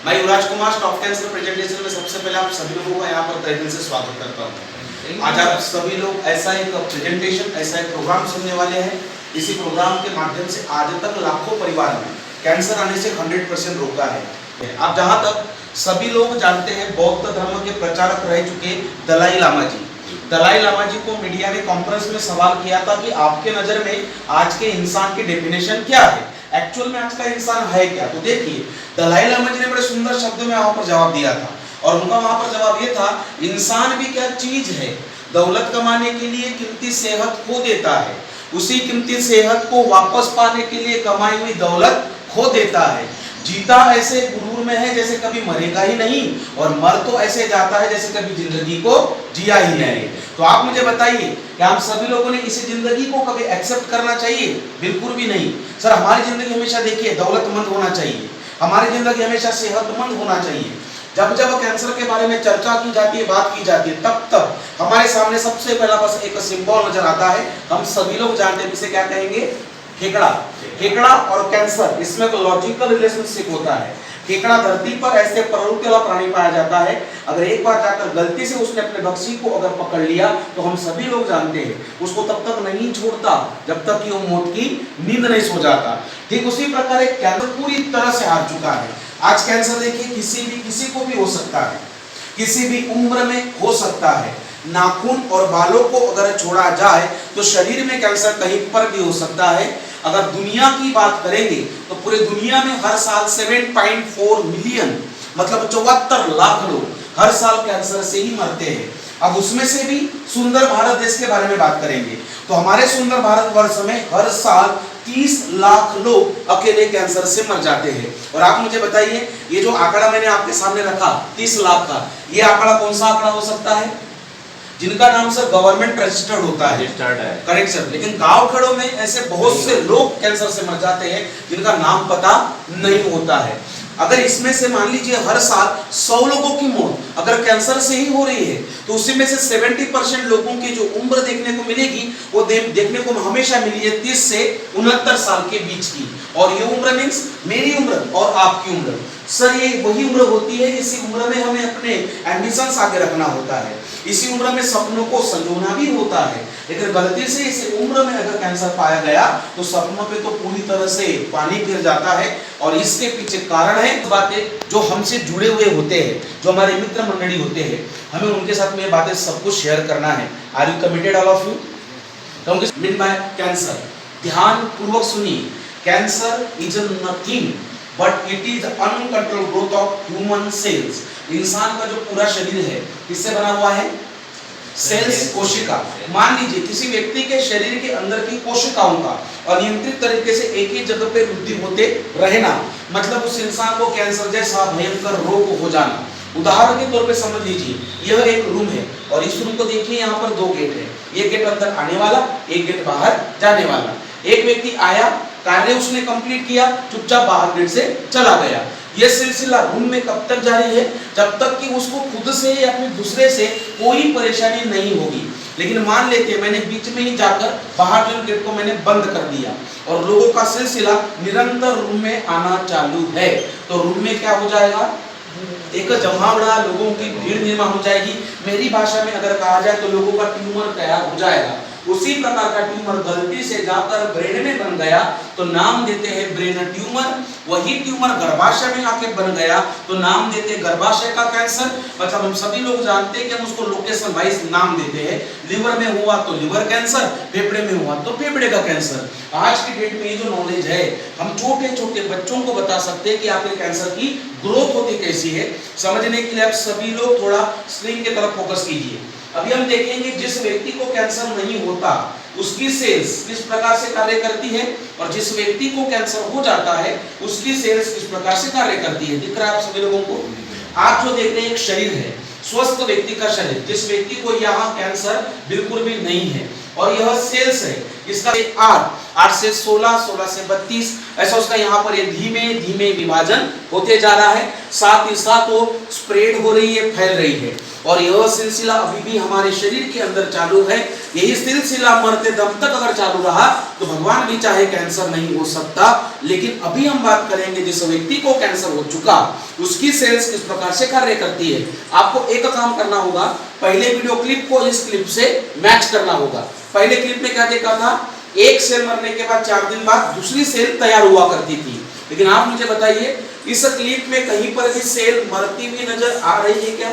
मैं युवराज Kumar stop cancer presentation में सबसे पहले आप सभी लोगों का यहाँ पर तहे दिल से स्वागत करता हूँ। आज आप सभी लोग ऐसा एक प्रेजेंटेशन, ऐसा एक प्रोग्राम सुनने वाले हैं। इसी प्रोग्राम के माध्यम से आज तक लाखों परिवार में कैंसर आने से 100% रोका है। आप जहाँ तक सभी लोग जानते हैं, बौद्ध धर्म के प्रचारक रह चुके दलाई लामा जी को मीडिया ने कॉन्फ्रेंस में सवाल किया था कि आपके नजर में आज के इंसान की डेफिनेशन क्या है, एक्चुअल में आज का इंसान है क्या। तो देखिए, दलाई लामा जी ने बड़े सुंदर शब्दों में वहां पर जवाब दिया था, और उनका वहां पर जवाब ये था, इंसान भी क्या चीज है, दौलत कमाने के लिए कीमती सेहत खो देता है, उसी कीमती सेहत को वापस पाने के लिए कमाई हुई दौलत खो देता है। जीता ऐसे गुरूर में है जैसे कभी मरेगा ही नहीं, और मर तो ऐसे जाता है जैसे कभी जिंदगी को जिया ही नहीं। तो आप मुझे बताइए कि हम सभी लोगों ने इसी जिंदगी को कभी एक्सेप्ट करना चाहिए? बिल्कुल भी नहीं सर। हमारी जिंदगी हमेशा देखिए दौलतमंद होना चाहिए, हमारी जिंदगी हमेशा सेहतमंद होना चाहिए। जब जब कैंसर के बारे में चर्चा की जाती है, बात की जाती है, तब तब हमारे सामने सबसे पहला बस एक सिंबल नजर आता है। हम सभी लोग जानते हैं, इसे क्या कहेंगे? खेकड़ा और कैंसर, इसमें एक लॉजिकल रिलेशनशिप होता है। खेकड़ा धरती पर ऐसे प्रवृत्ति वाला प्राणी पाया जाता है, अगर एक बार जाकर गलती से उसने अपने बक्सी को अगर पकड़ लिया तो हम सभी लोग जानते हैं उसको तब तक नहीं छोड़ता जब तक कि वो मौत की नींद नहीं सो जाता। ठीक उसी प्रकार एक कैंसर पूरी तरह से हार चुका है। आज कैंसर देखिए किसी को भी हो सकता है, किसी भी उम्र में हो सकता है। नाखून और बालों को अगर छोड़ा जाए तो शरीर में कैंसर कहीं पर भी हो सकता है। अगर दुनिया की बात करेंगे तो पूरे दुनिया में हर साल 7.4 मिलियन मतलब 74 लाख लोग हर साल कैंसर से ही मरते हैं। अब उसमें से भी सुंदर भारत देश के बारे में बात करेंगे तो हमारे सुंदर भारत वर्ष में हर साल 30 लाख लोग अकेले कैंसर से मर जाते हैं। और आप मुझे बताइए, ये जो आंकड़ा मैंने आपके सामने रखा 30 लाख का, ये आंकड़ा कौन सा आंकड़ा हो सकता है? जिनका नाम सर गवर्नमेंट रजिस्टर्ड होता है, करेक्ट सर। लेकिन गांव खड़ों में ऐसे बहुत से लोग कैंसर से मर जाते हैं जिनका नाम पता नहीं होता है। अगर इसमें से मान लीजिए हर साल 100 लोगों की मौत अगर कैंसर से ही हो रही है तो उसी में से 70% लोगों की जो उम्र देखने को मिलेगी वो देखने को हमेशा मिली है 30 से 69 साल के बीच की। और ये उम्र मीन्स मेरी उम्र और आपकी उम्र सर, ये वही उम्र होती है। इसी उम्र में हमें अपने एम्बिशंस आगे रखना होता है, इसी उम्र में सपनों को संजोना भी होता है। लेकिन गलती से इस उम्र में अगर कैंसर पाया गया तो सपनों पे तो पूरी तरह से पानी फिर जाता है। और इसके पीछे कारण है बातें जो हमसे जुड़े हुए होते हैं, जो हमारे मित्र मंडली होते हैं, हमें उनके साथ में बातें सब कुछ शेयर करना है। Are you committed all of you? Mean by cancer, ध्यान पूर्वक सुनिए। Cancer is nothing but it is uncontrolled growth of human cells. इंसान का जो पूरा शरीर है किससे बना हुआ है? सेल्स, कोशिका। मान लीजिए किसी व्यक्ति के शरीर के अंदर की कोशिकाओं का अनियंत्रित तरीके से एक ही जगह पे वृद्धि होते रहना, मतलब उस इंसान को कैंसर जैसा भयंकर रोग हो जाना। उदाहरण के तौर पे समझ लीजिए, यह एक रूम है और इस रूम को देखिए, यहाँ पर 2 गेट है, एक गेट अंदर आने वाला, एक गेट बाहर जाने वाला। एक व्यक्ति आया, कार्य उसने कंप्लीट किया, चुपचाप बाहर गेट से चला गया। यह सिलसिला रूम में कब तक जारी है? जब तक कि उसको खुद से या फिर दूसरे से कोई परेशानी नहीं होगी। लेकिन मान लेते हैं मैंने बीच में ही जाकर बाहर जो गेट को मैंने बंद कर दिया और लोगों का सिलसिला निरंतर रूम में आना चालू है, तो रूम में क्या हो जाएगा? एक जमावड़ा, लोगों की भीड़ निर्माण हो जाएगी। मेरी भाषा में अगर कहा जाए तो लोगों का ट्यूमर तैयार हो जाएगा। उसी प्रकार का ट्यूमर गलती से जाकर ब्रेन में बन गया तो नाम देते हैं ब्रेन ट्यूमर। वही ट्यूमर गर्भाशय में आके बन गया तो नाम देते हैं गर्भाशय का कैंसर। मतलब हम सभी लोग जानते हैं कि हम उसको लोकेशन वाइज नाम देते हैं। लिवर में हुआ तो लिवर कैंसर, फेफड़े में हुआ तो फेफड़े का कैंसर। आज की डेट में ये जो नॉलेज है, हम छोटे छोटे बच्चों को बता सकते हैं कि आपके कैंसर की ग्रोथ होती कैसी है। समझने के लिए आप सभी लोग थोड़ा स्क्रीन की तरफ फोकस कीजिए। अभी हम देखेंगे जिस व्यक्ति को कैंसर नहीं होता उसकी सेल्स किस प्रकार से कार्य करती है, और जिस व्यक्ति को कैंसर हो जाता है उसकी सेल्स किस प्रकार से कार्य करती है। दिख रहा है आप सभी लोगों को? आप जो देख रहे हैं एक शरीर है, स्वस्थ व्यक्ति का शरीर, जिस व्यक्ति को यहाँ कैंसर बिल्कुल भी नहीं है, और यह सेल्स है, इसका 8 से 16, 16 से 32, ऐसा उसका यहाँ पर ये धीमे धीमे विभाजन होते जा रहा है। साथ ही साथ वो स्प्रेड हो रही है, फैल रही है। और यह सिलसिला अभी भी हमारे शरीर के अंदर चालू है। यही सिलसिला मरते दम तक अगर चालू रहा तो भगवान भी चाहे कैंसर नहीं हो सकता। लेकिन अभी हम बात करेंगे जिस व्यक्ति को कैंसर हो चुका उसकी सेल्स किस प्रकार से कार्य करती है। आपको एक काम करना होगा, पहले वीडियो क्लिप को इस क्लिप से मैच करना होगा। पहले क्लिप में क्या देखा था, एक सेल मरने के बाद 4 दिन बाद दूसरी सेल तैयार हुआ करती थी। लेकिन आप मुझे बताइए इस क्लिप में कहीं पर भी सेल मरती हुई नजर आ रही है क्या?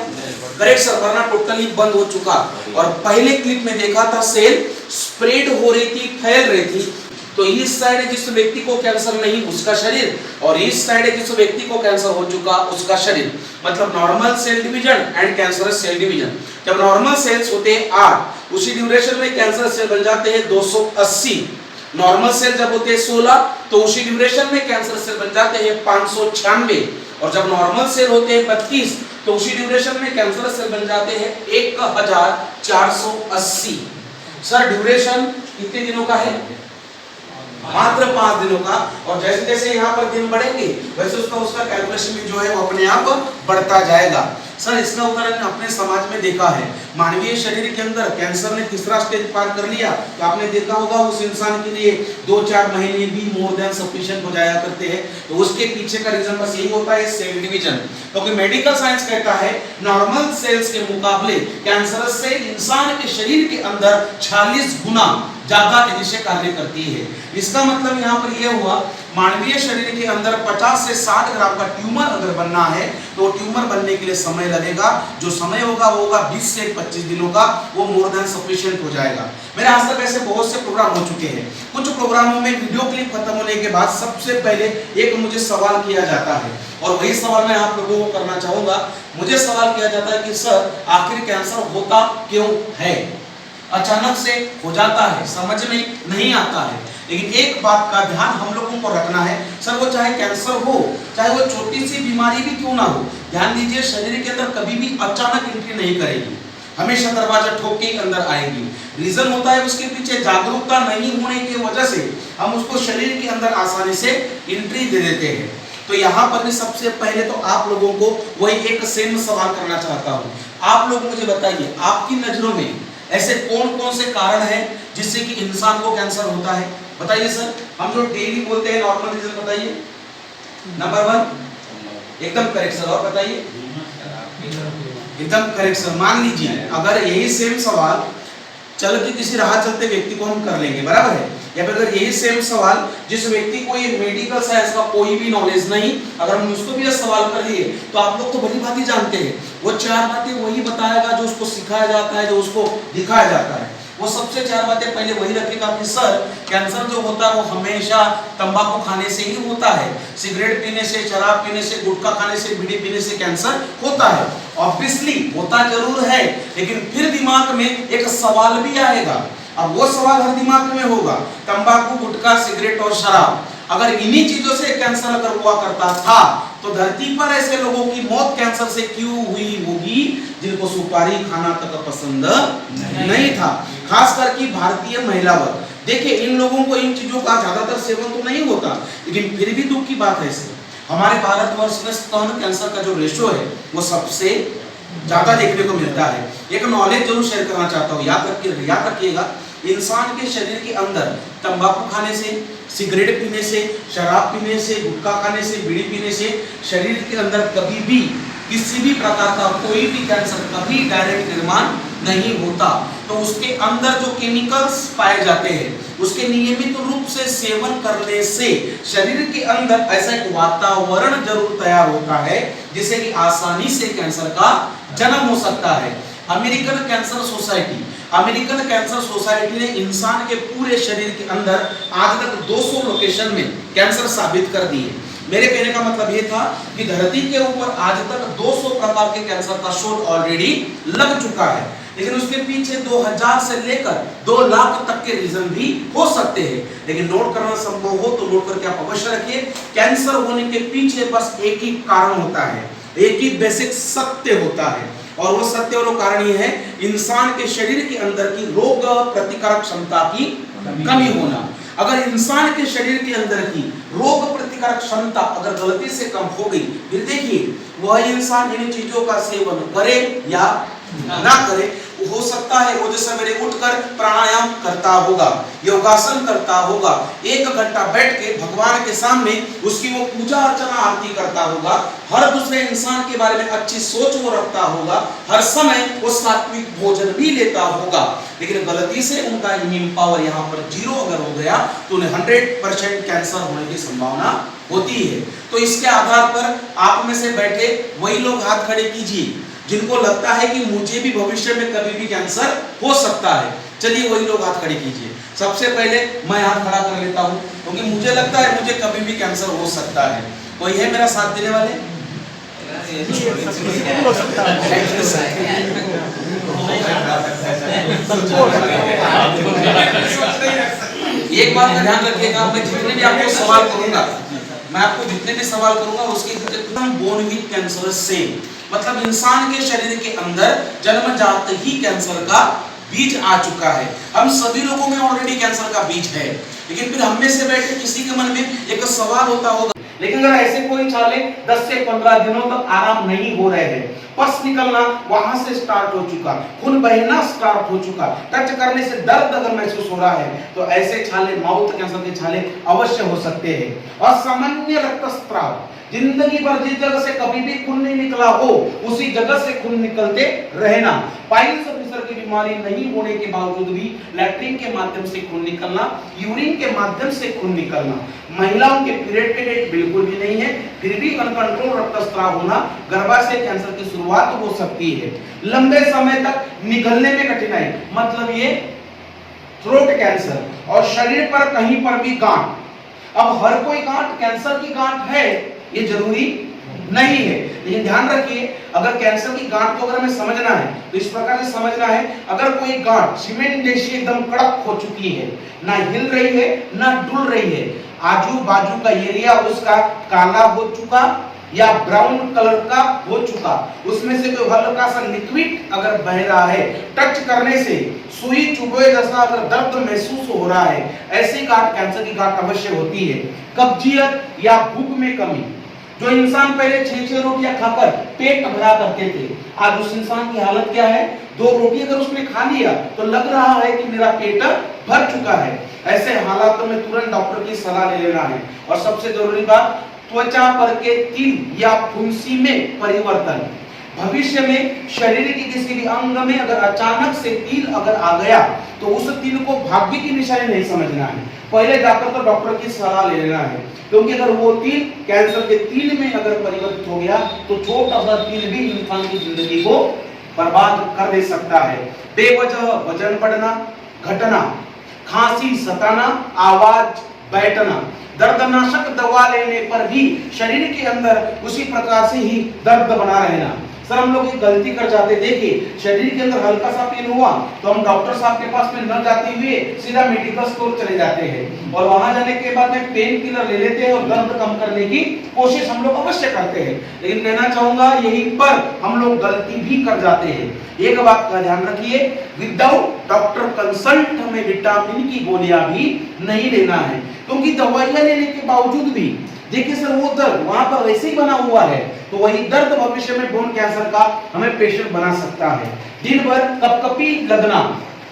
करेक्ट सर, मरना टोटली बंद हो चुका। और पहले क्लिप में देखा था सेल स्प्रेड हो रही थी, फैल रही थी। तो इस साइड है जिस व्यक्ति को कैंसर नहीं उसका शरीर, और इस साइड है जिस व्यक्ति को कैंसर हो चुका उसका शरीर। मतलब normal cell division and cancerous cell division. जब नॉर्मल सेल्स होते हैं 8, उसी ड्यूरेशन में कैंसर सेल बन जाते हैं 280। नॉर्मल सेल जब होते हैं 16 तो उसी ड्यूरेशन में कैंसर सेल बन जाते हैं 596। और जब नॉर्मल सेल होते हैं 32 तो उसी ड्यूरेशन में कैंसर सेल बन जाते हैं 1480। सर ड्यूरेशन कितने दिनों का है? मात्र 5 दिनों का। और जैसे जैसे यहाँ पर दिन बढ़ेंगे वैसे उसका कैलकुलेशन भी जो है वो अपने आप बढ़ता जाएगा। सर इसका उदाहरण अपने समाज में देखा है, मानवीय शरीर के अंदर कैंसर ने तीसरा स्टेज पार कर लिया तो आपने देखा होगा उस इंसान के लिए 2-4 महीने भी मोर देन सफिशिएंट हो जाया करते हैं। तो उसके पीछे का रीजन बस यही होता है, सेल डिवीजन। क्योंकि मेडिकल साइंस कहता है नॉर्मल सेल्स के मुकाबले कैंसरस सेल इंसान के शरीर के अंदर 46 गुना ज्यादा तेजी से कार्य करती है। इसका मतलब यहाँ पर यह हुआ मानवीय शरीर के अंदर 50 से 60 ग्राम का ट्यूमर अगर बनना है तो ट्यूमर बनने के लिए समय लगेगा। जो समय होगा वो होगा 20 से 25 दिनों का, वो मोर देन सफिशिएंट हो जाएगा। मेरे आज तक ऐसे बहुत से प्रोग्राम हो चुके हैं। कुछ प्रोग्रामों में वीडियो क्लिप खत्म होने के बाद सबसे पहले एक मुझे सवाल किया जाता है और वही सवाल मैं आप लोगों को करना चाहूंगा। मुझे सवाल किया जाता है कि सर आखिर कैंसर होता क्यों है? अचानक से हो जाता है, समझ में नहीं आता है। लेकिन एक बात का ध्यान हम लोगों को रखना है, सर वो चाहे कैंसर हो चाहे वो छोटी सी बीमारी भी क्यों ना हो, ध्यान दीजिए शरीर के अंदर कभी भी अचानक एंट्री नहीं करेगी, हमेशा दरवाजा ठोक के अंदर आएगी। रीजन होता है उसके पीछे जागरूकता नहीं होने की वजह से हम उसको शरीर के अंदर आसानी से एंट्री दे देते हैं। तो यहाँ पर भी सबसे पहले तो आप लोगों को वही एक सेम सवाल करना चाहता हूँ। आप लोग मुझे बताइए आपकी नजरों में ऐसे कौन कौन से कारण हैं जिससे कि इंसान को कैंसर होता है? बताइए सर, हम जो डेली बोलते हैं नॉर्मल रीजन बताइए। नंबर 1 एकदम करेक्ट सर, और बताइए। एकदम करेक्ट सर। मान लीजिए अगर यही सेम सवाल चल के किसी राह चलते व्यक्ति को हम कर लेंगे, बराबर है, या फिर अगर यही सेम सवाल जिस व्यक्ति को ये मेडिकल साइंस का कोई भी नॉलेज नहीं, अगर हम उसको भी ये सवाल कर लिए तो आप लोग तो बड़ी बात ही जानते हैं, वो 4 बातें वही बताएगा जो उसको सिखाया जाता है, जो उसको दिखाया जाता है। वो सबसे 4 बातें पहले वही रखेगा कि सर कैंसर जो होता है वो हमेशा तंबाकू खाने से ही होता है, सिगरेट पीने से, शराब पीने से, गुटखा खाने से, बीड़ी पीने से कैंसर होता है। ऑब्वियसली होता जरूर है, लेकिन फिर दिमाग में एक सवाल भी आएगा। अब वो सवाल हर दिमाग में होगा, तंबाकू, गुटखा, सिगरेट और शराब, अगर इन्हीं चीजों से कैंसर अगर हुआ करता था तो धरती पर ऐसे लोगों की मौत कैंसर से क्यों हुई होगी जिनको सुपारी खाना तक पसंद नहीं था, खास करके भारतीय महिला वर्ग। देखिए इन लोगों को इन चीजों का ज्यादातर सेवन तो नहीं होता, लेकिन फिर भी दुख की बात है हमारे भारतवर्ष में स्तन कैंसर का जो रेशो है वो सबसे ज्यादा देखने को मिलता है। एक नॉलेज जरूर शेयर करना चाहता हूँ, याद रखिएगा, इंसान के शरीर के अंदर तंबाकू खाने से, सिगरेट पीने से, शराब पीने से, गुटखा खाने से, बीड़ी पीने से शरीर के अंदर कभी भी किसी भी प्रकार का कोई भी कैंसर कभी डायरेक्ट निर्माण नहीं होता। तो उसके अंदर जो केमिकल्स पाए जाते हैं उसके नियमित रूप से सेवन करने से शरीर के अंदर ऐसा एक वातावरण जरूर तैयार होता है जिससे कि आसानी से कैंसर का जन्म हो सकता है। अमेरिकन कैंसर सोसाइटी ने इंसान के पूरे शरीर के अंदर आज तक 200 लोकेशन में कैंसर साबित कर दिए। मेरे कहने का मतलब ये था कि धरती के ऊपर आज तक 200 प्रकार के कैंसर का शोध ऑलरेडी लग चुका है, लेकिन उसके पीछे 2000 से लेकर 2 लाख तक के रीजन भी हो सकते हैं। लेकिन नोट करना संभव हो तो नोट करके आप अवश्य रखिए, कैंसर होने के पीछे बस एक ही कारण होता है, एक ही बेसिक सत्य होता है, और वो सत्य और कारण ये है इंसान के शरीर के अंदर की रोग प्रतिकारक क्षमता की कमी होना। अगर इंसान के शरीर के अंदर की रोग प्रतिकारक क्षमता अगर गलती से कम हो गई, फिर देखिए वह इंसान इन चीजों का सेवन करे या ना करे। हो सकता है वो जो सवेरे उठकर प्राणायाम करता होगा, योगासन करता होगा, 1 घंटा बैठ के भगवान के सामने उसकी वो पूजा अर्चना आरती करता होगा, हर दूसरे इंसान के बारे में अच्छी सोच वो रखता होगा, हर समय वो सात्विक भोजन भी लेता होगा, लेकिन गलती से उनका इम्यून पावर यहाँ पर 0 अगर हो गया तो उन्हें 100% कैंसर होने की संभावना होती है। तो इसके आधार पर आप में से बैठे वही लोग हाथ खड़े कीजिए जिनको लगता है कि मुझे भी भविष्य में कभी भी कैंसर हो सकता है। चलिए वही लोग हाथ खड़े कीजिए। सबसे पहले मैं हाथ खड़ा कर लेता हूं क्योंकि मुझे लगता है मुझे कभी भी कैंसर हो सकता है। कोई है मेरा साथ देने वाले? एक बात का ध्यान रखिएगा, मैं जितने भी आपको सवाल करूंगा, मैं आपको जितने भी सवाल करूंगा उसके बोर्न विद कैंसर से मतलब इंसान के शरीर के अंदर जन्मजात ही कैंसर का बीज आ चुका है। हम सभी लोगों में ऑलरेडी कैंसर का बीज है, लेकिन फिर हम में से बैठे किसी के मन में एक सवाल होता होगा, लेकिन अगर ऐसे कोई चाले 10 से 15 दिनों तक आराम नहीं हो रहे हैं, पस निकलना वहां से स्टार्ट हो चुका, खून बहना स्टार्ट हो चुका, टच करने से दर्द अगर महसूस हो रहा है, तो ऐसे छाले माउथ कैंसर के छाले अवश्य हो सकते हैं। असामान्य रक्तस्राव, जिंदगी भर जिस जगह से कभी भी खून नहीं निकला हो उसी जगह से खून निकलते रहना, पाइल्स अल्सर की बीमारी नहीं होने के बावजूद भी लैट्रिन के माध्यम से खून निकलना, यूरिन के माध्यम से खून निकलना, महिलाओं के पीरियड के डेट बिल्कुल भी नहीं है फिर भी अनकंट्रोल रक्तस्राव होना, गर्भाशय कैंसर की शुरुआत हो सकती है। लंबे समय तक निकलने में कठिनाई मतलब ये थ्रोट कैंसर, और शरीर पर कहीं पर भी गांठ। अब हर कोई गांठ कैंसर की गांठ है ये जरूरी नहीं है, लेकिन ध्यान रखिए अगर कैंसर की गांठ को अगर हमें समझना है तो इस प्रकार से समझना है, अगर कोई गांठ सीमेंट जैसी एकदम कड़क हो चुकी है, ना हिल रही है ना डुल रही है, आजू बाजू का एरिया उसका काला हो चुका या ब्राउन कलर का हो चुका, उसमें से कोई हल्का सा लिक्विड अगर बह रहा है, टच करने से सुई चुभे जैसा अगर दर्द महसूस हो रहा है, ऐसी गांठ कैंसर की गांठ अवश्य होती है। कब्जियत या भूख में कमी, जो इंसान पहले 6-6 रोटियां खाकर पेट भरा करते थे, आज उस इंसान की हालत क्या है? 2 रोटी अगर उसने खा लिया तो लग रहा है कि मेरा पेट भर चुका है। ऐसे हालातों में तुरंत डॉक्टर की सलाह ले लेना है। और सबसे जरूरी बात, त्वचा पर के तिल या फुंसी में परिवर्तन, भविष्य में शरीर की किसी भी अंग में अगर अचानक से तिल अगर आ गया तो उस तिल को भाग्य की निशानी नहीं समझना है, पहले जाकर तो डॉक्टर की सलाह ले लेना है, क्योंकि अगर वो तिल कैंसर के तिल में अगर परिवर्तित हो गया तो छोटा सा तिल भी इंसान की जिंदगी को बर्बाद कर दे सकता है। बेवजह वजन बढ़ना, घटना, खांसी सताना, आवाज बैठना, दर्दनाशक दवा लेने पर भी शरीर के अंदर उसी प्रकार से ही दर्द बना रहना। सर हम लोग एक गलती कर जाते, देखिए शरीर के अंदर हल्का सा पेन हुआ तो हम डॉक्टर साहब के पास में न जाते हुए सीधा मेडिकल स्टोर चले जाते हैं और वहां जाने के बाद में पेन किलर ले लेते हैं और दर्द कम करने की कोशिश हम लोग अवश्य करते हैं, लेकिन कहना चाहूंगा यहीं पर हम लोग गलती भी कर जाते हैं। एक बात का ध्यान रखिए, विदाउट डॉक्टर कंसल्ट हमें विटामिन की गोलियां भी नहीं लेना है, क्योंकि दवाइयां लेने के बावजूद भी देखिए सर वो दर्द वहां पर वैसे ही बना हुआ है, तो वही दर्द भविष्य में बोन कैंसर का हमें पेशेंट बना सकता है। दिन भर कपकपी लगना,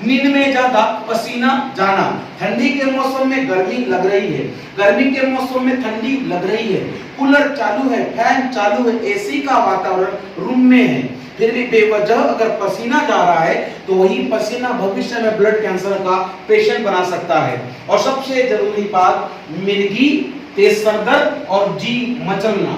नींद में ज्यादा पसीना जाना, ठंडी के मौसम में गर्मी लग रही है, गर्मी के मौसम में ठंडी लग रही है, कूलर चालू है, फैन चालू है, एसी का वातावरण रूम में है, फिर भी बेवजह अगर पसीना जा रहा है तो वही पसीना भविष्य में ब्लड कैंसर का पेशेंट बना सकता है। और सबसे जरूरी बात, मिर्गी, तेज सर दर्द और जी मचलना,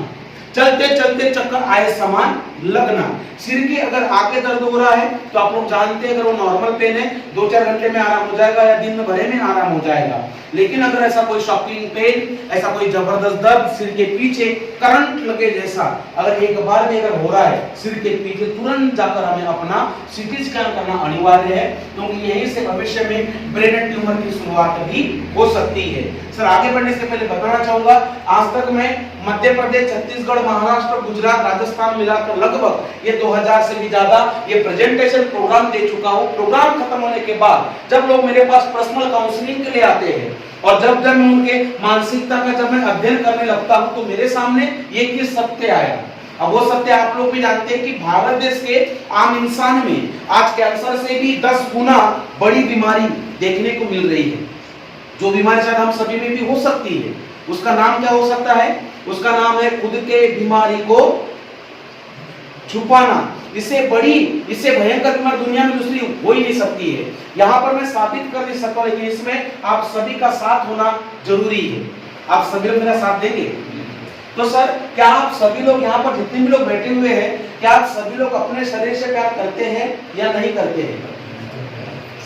चलते चलते चक्कर आए समान लगना, सिर के अगर आगे दर्द हो रहा है तो आप लोग जानते हैं अगर वो नॉर्मल पेन है 2-4 घंटे में आराम हो जाएगा या दिन में भरे में आराम हो जाएगा, लेकिन अगर ऐसा कोई शॉकिंग पेन, ऐसा कोई जबरदस्त दर्द सिर के पीछे करंट लगे जैसा अगर एक बार में अगर हो रहा है सिर के पीछे, तुरंत जाकर हमें अपना सीटी स्कैन करना अनिवार्य है, क्योंकि यहीं से भविष्य में ब्रेन ट्यूमर की शुरुआत भी हो सकती है। सर आगे बढ़ने से पहले बताना चाहूंगा, आज तक मैं मध्य प्रदेश, छत्तीसगढ़, महाराष्ट्र, गुजरात, राजस्थान मिलाकर लगभग ये 2000 से भी ज्यादा ये प्रेजेंटेशन प्रोग्राम दे चुका हूँ। प्रोग्राम खत्म होने के बाद जब लोग मेरे पास पर्सनल काउंसलिंग के लिए आते हैं और जब मैं उनके मानसिकता का जब मैं अध्ययन करने लगता हूँ तो मेरे सामने ये चीज सत्य आया, अब वो सत्य आप लोग भी जानते हैं कि भारत देश के आम इंसान में आज कैंसर से भी 10 गुना बड़ी बीमारी देखने को मिल रही है। जो बीमारी शायद हम सभी में भी हो सकती है, उसका नाम क्या हो सकता है? उसका नाम है खुद के बीमारी को छुपाना। इससे बड़ी, इससे भयंकर बीमारी दुनिया में दूसरी हो ही नहीं सकती है। यहाँ पर मैं साबित कर नहीं सकता, लेकिन इसमें आप सभी का साथ होना जरूरी है। आप सभी लोग मेरा साथ देंगे? तो सर, क्या आप सभी लोग यहाँ पर जितने भी लोग बैठे हुए हैं, क्या आप सभी लोग अपने शरीर से प्यार करते हैं या नहीं करते हैं?